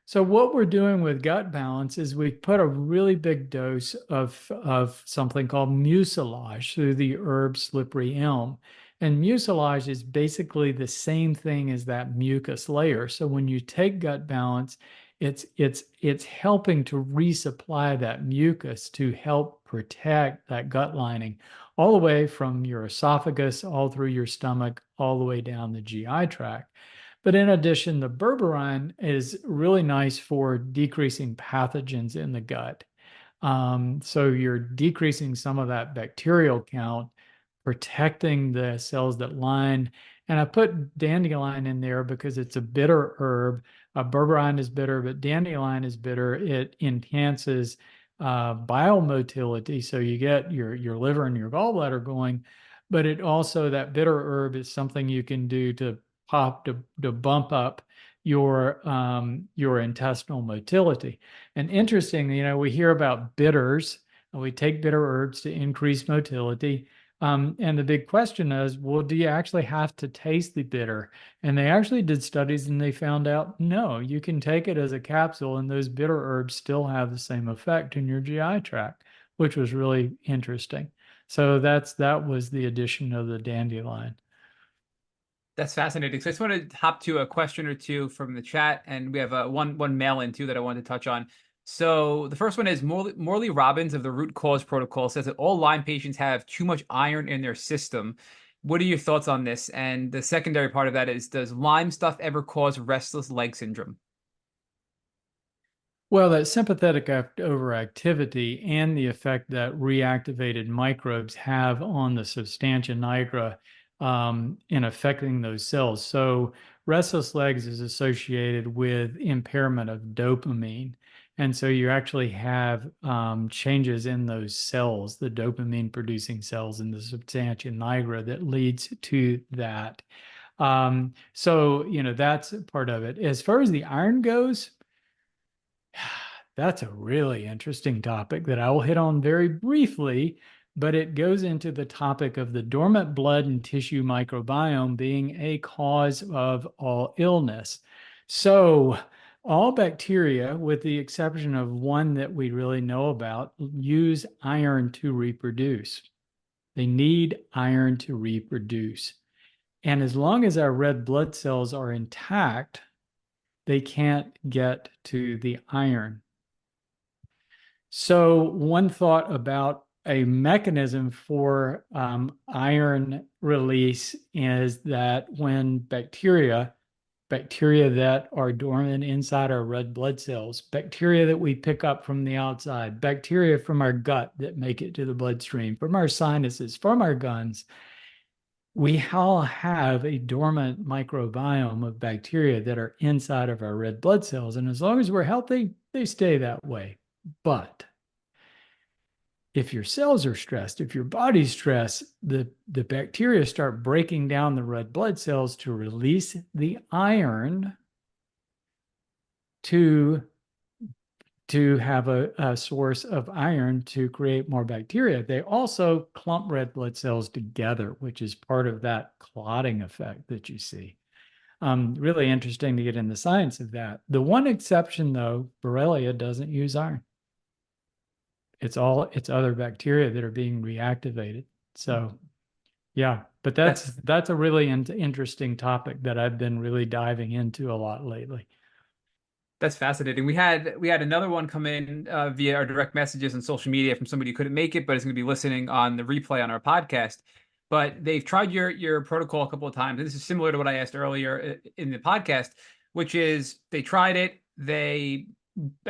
Speaker 2: So what we're doing with gut balance is we put a really big dose of something called mucilage through the herb slippery elm. And mucilage is basically the same thing as that mucus layer. So when you take gut balance, it's helping to resupply that mucus to help protect that gut lining all the way from your esophagus, all through your stomach, all the way down the GI tract. But in addition, the berberine is really nice for decreasing pathogens in the gut. So you're decreasing some of that bacterial count, protecting the cells that line. And I put dandelion in there because it's a bitter herb. Berberine is bitter, but dandelion is bitter. It enhances bile motility, so you get your liver and your gallbladder going. But it also, that bitter herb is something you can do to bump up your intestinal motility. And interesting, we hear about bitters, and we take bitter herbs to increase motility. And the big question is, well, do you actually have to taste the bitter? And they actually did studies and they found out, no, you can take it as a capsule and those bitter herbs still have the same effect in your GI tract, which was really interesting. So that was the addition of the dandelion.
Speaker 3: That's fascinating. So I just want to hop to a question or two from the chat, and we have one mail in too that I wanted to touch on. So the first one is Morley Robbins of the Root Cause Protocol says that all Lyme patients have too much iron in their system. What are your thoughts on this? And the secondary part of that is, does Lyme stuff ever cause restless leg syndrome?
Speaker 2: Well, that sympathetic overactivity and the effect that reactivated microbes have on the substantia nigra in affecting those cells. So restless legs is associated with impairment of dopamine. And so you actually have changes in those cells, the dopamine producing cells in the substantia nigra, that leads to that. So, that's part of it. As far as the iron goes, that's a really interesting topic that I will hit on very briefly, but it goes into the topic of the dormant blood and tissue microbiome being a cause of all illness. So all bacteria, with the exception of one that we really know about, use iron to reproduce. They need iron to reproduce. And as long as our red blood cells are intact, they can't get to the iron. So one thought about a mechanism for iron release is that when bacteria that are dormant inside our red blood cells, bacteria that we pick up from the outside, bacteria from our gut that make it to the bloodstream, from our sinuses, from our guns, we all have a dormant microbiome of bacteria that are inside of our red blood cells. And as long as we're healthy, they stay that way. But if your cells are stressed, if your body's stressed, the bacteria start breaking down the red blood cells to release the iron to have a source of iron to create more bacteria. They also clump red blood cells together, which is part of that clotting effect that you see. Really interesting to get in the science of that. The one exception, though, Borrelia doesn't use iron. It's other bacteria that are being reactivated. So, yeah, but that's a really interesting topic that I've been really diving into a lot lately.
Speaker 3: That's fascinating. We had another one come in via our direct messages and social media from somebody who couldn't make it, but is going to be listening on the replay on our podcast. But they've tried your protocol a couple of times, and this is similar to what I asked earlier in the podcast, which is they tried it, I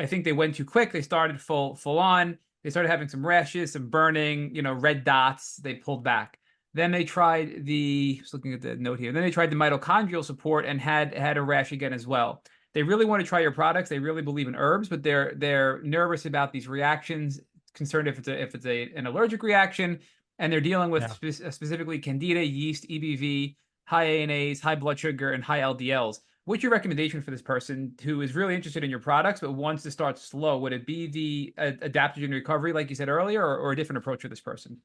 Speaker 3: think they went too quick. They started full on. They started having some rashes, some burning, red dots. They pulled back. Then they tried just looking at the note here. Then they tried the mitochondrial support and had a rash again as well. They really want to try your products. They really believe in herbs, but they're nervous about these reactions, concerned if it's an allergic reaction, and they're dealing with specifically Candida, yeast, EBV, high ANAs, high blood sugar, and high LDLs. What's your recommendation for this person who is really interested in your products but wants to start slow? Would it be the adaptogen recovery, like you said earlier, or a different approach for this person?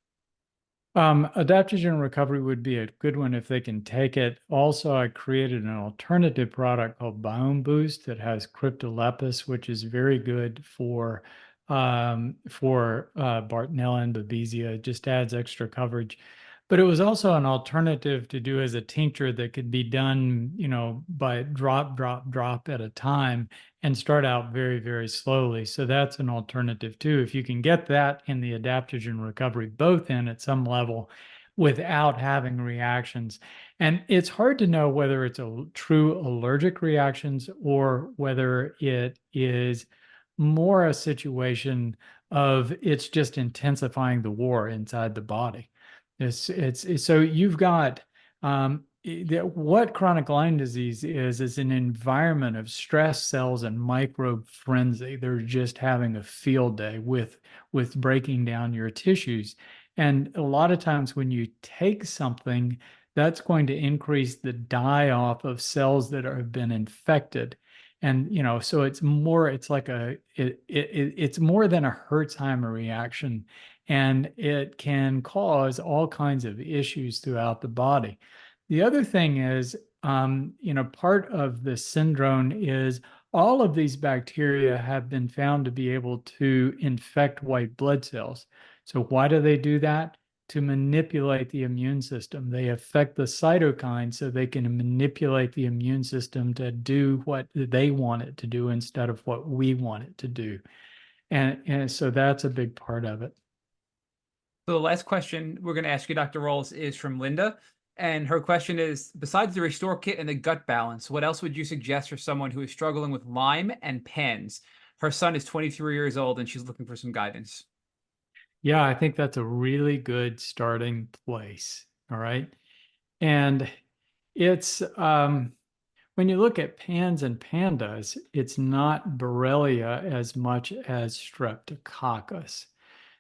Speaker 2: Adaptogen recovery would be a good one if they can take it. Also, I created an alternative product called Biome Boost that has cryptolepis, which is very good for Bartonella and Babesia. It just adds extra coverage. But it was also an alternative to do as a tincture that could be done, by drop at a time and start out very, very slowly. So that's an alternative too. If you can get that and the adaptogen recovery both in at some level without having reactions. And it's hard to know whether it's a true allergic reactions or whether it is more a situation of it's just intensifying the war inside the body. It's so you've got what chronic Lyme disease is an environment of stress cells and microbe frenzy. They're just having a field day with breaking down your tissues. And a lot of times when you take something, that's going to increase the die-off of cells that have been infected. And so it's more than a Hertzheimer reaction, and it can cause all kinds of issues throughout the body. The other thing is, part of the syndrome is all of these bacteria have been found to be able to infect white blood cells. So why do they do that? To manipulate the immune system. They affect the cytokines so they can manipulate the immune system to do what they want it to do instead of what we want it to do. And so that's a big part of it.
Speaker 3: So the last question we're going to ask you, Dr. Rawls, is from Linda. And her question is, besides the Restore Kit and the gut balance, what else would you suggest for someone who is struggling with Lyme and PANS? Her son is 23 years old and she's looking for some guidance.
Speaker 2: Yeah, I think that's a really good starting place. All right. And it's when you look at PANS and PANDAS, it's not Borrelia as much as Streptococcus.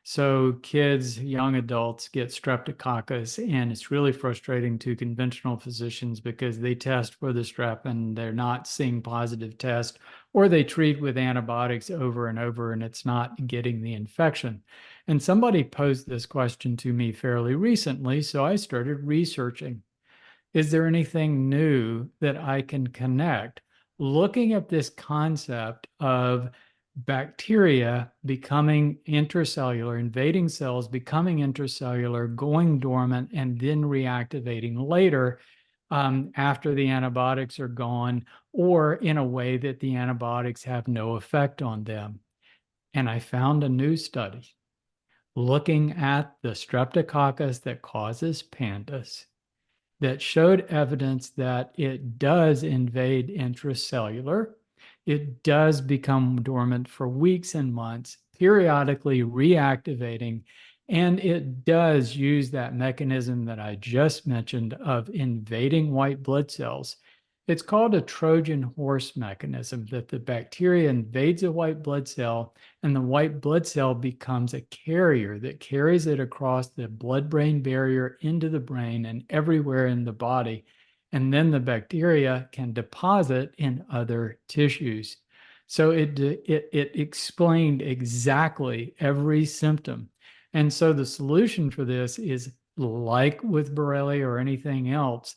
Speaker 2: So kids, young adults get Streptococcus, and it's really frustrating to conventional physicians because they test for the strep and they're not seeing positive tests, or they treat with antibiotics over and over and it's not getting the infection. And somebody posed this question to me fairly recently, so I started researching. Is there anything new that I can connect? Looking at this concept of bacteria becoming intracellular, invading cells, becoming intracellular, going dormant, and then reactivating later after the antibiotics are gone, or in a way that the antibiotics have no effect on them. And I found a new study looking at the Streptococcus that causes PANDAS that showed evidence that it does invade intracellular. It does become dormant for weeks and months, periodically reactivating, and it does use that mechanism that I just mentioned of invading white blood cells. It's called a Trojan horse mechanism, that the bacteria invades a white blood cell and the white blood cell becomes a carrier that carries it across the blood-brain barrier into the brain and everywhere in the body. And then the bacteria can deposit in other tissues. So it explained exactly every symptom. And so the solution for this is, like with Borrelia or anything else,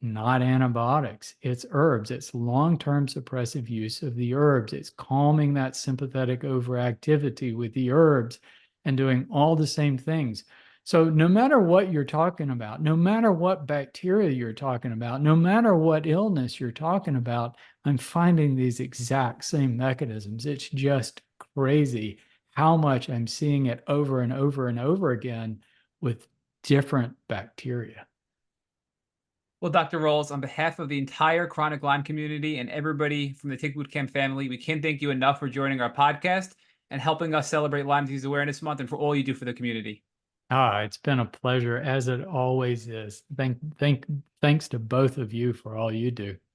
Speaker 2: not antibiotics. It's herbs. It's long-term suppressive use of the herbs. It's calming that sympathetic overactivity with the herbs and doing all the same things. So no matter what you're talking about, no matter what bacteria you're talking about, no matter what illness you're talking about, I'm finding these exact same mechanisms. It's just crazy how much I'm seeing it over and over and over again with different bacteria.
Speaker 3: Well, Dr. Rawls, on behalf of the entire chronic Lyme community and everybody from the Tick Bootcamp family, we can't thank you enough for joining our podcast and helping us celebrate Lyme Disease Awareness Month and for all you do for the community.
Speaker 2: It's been a pleasure, as it always is. Thanks to both of you for all you do.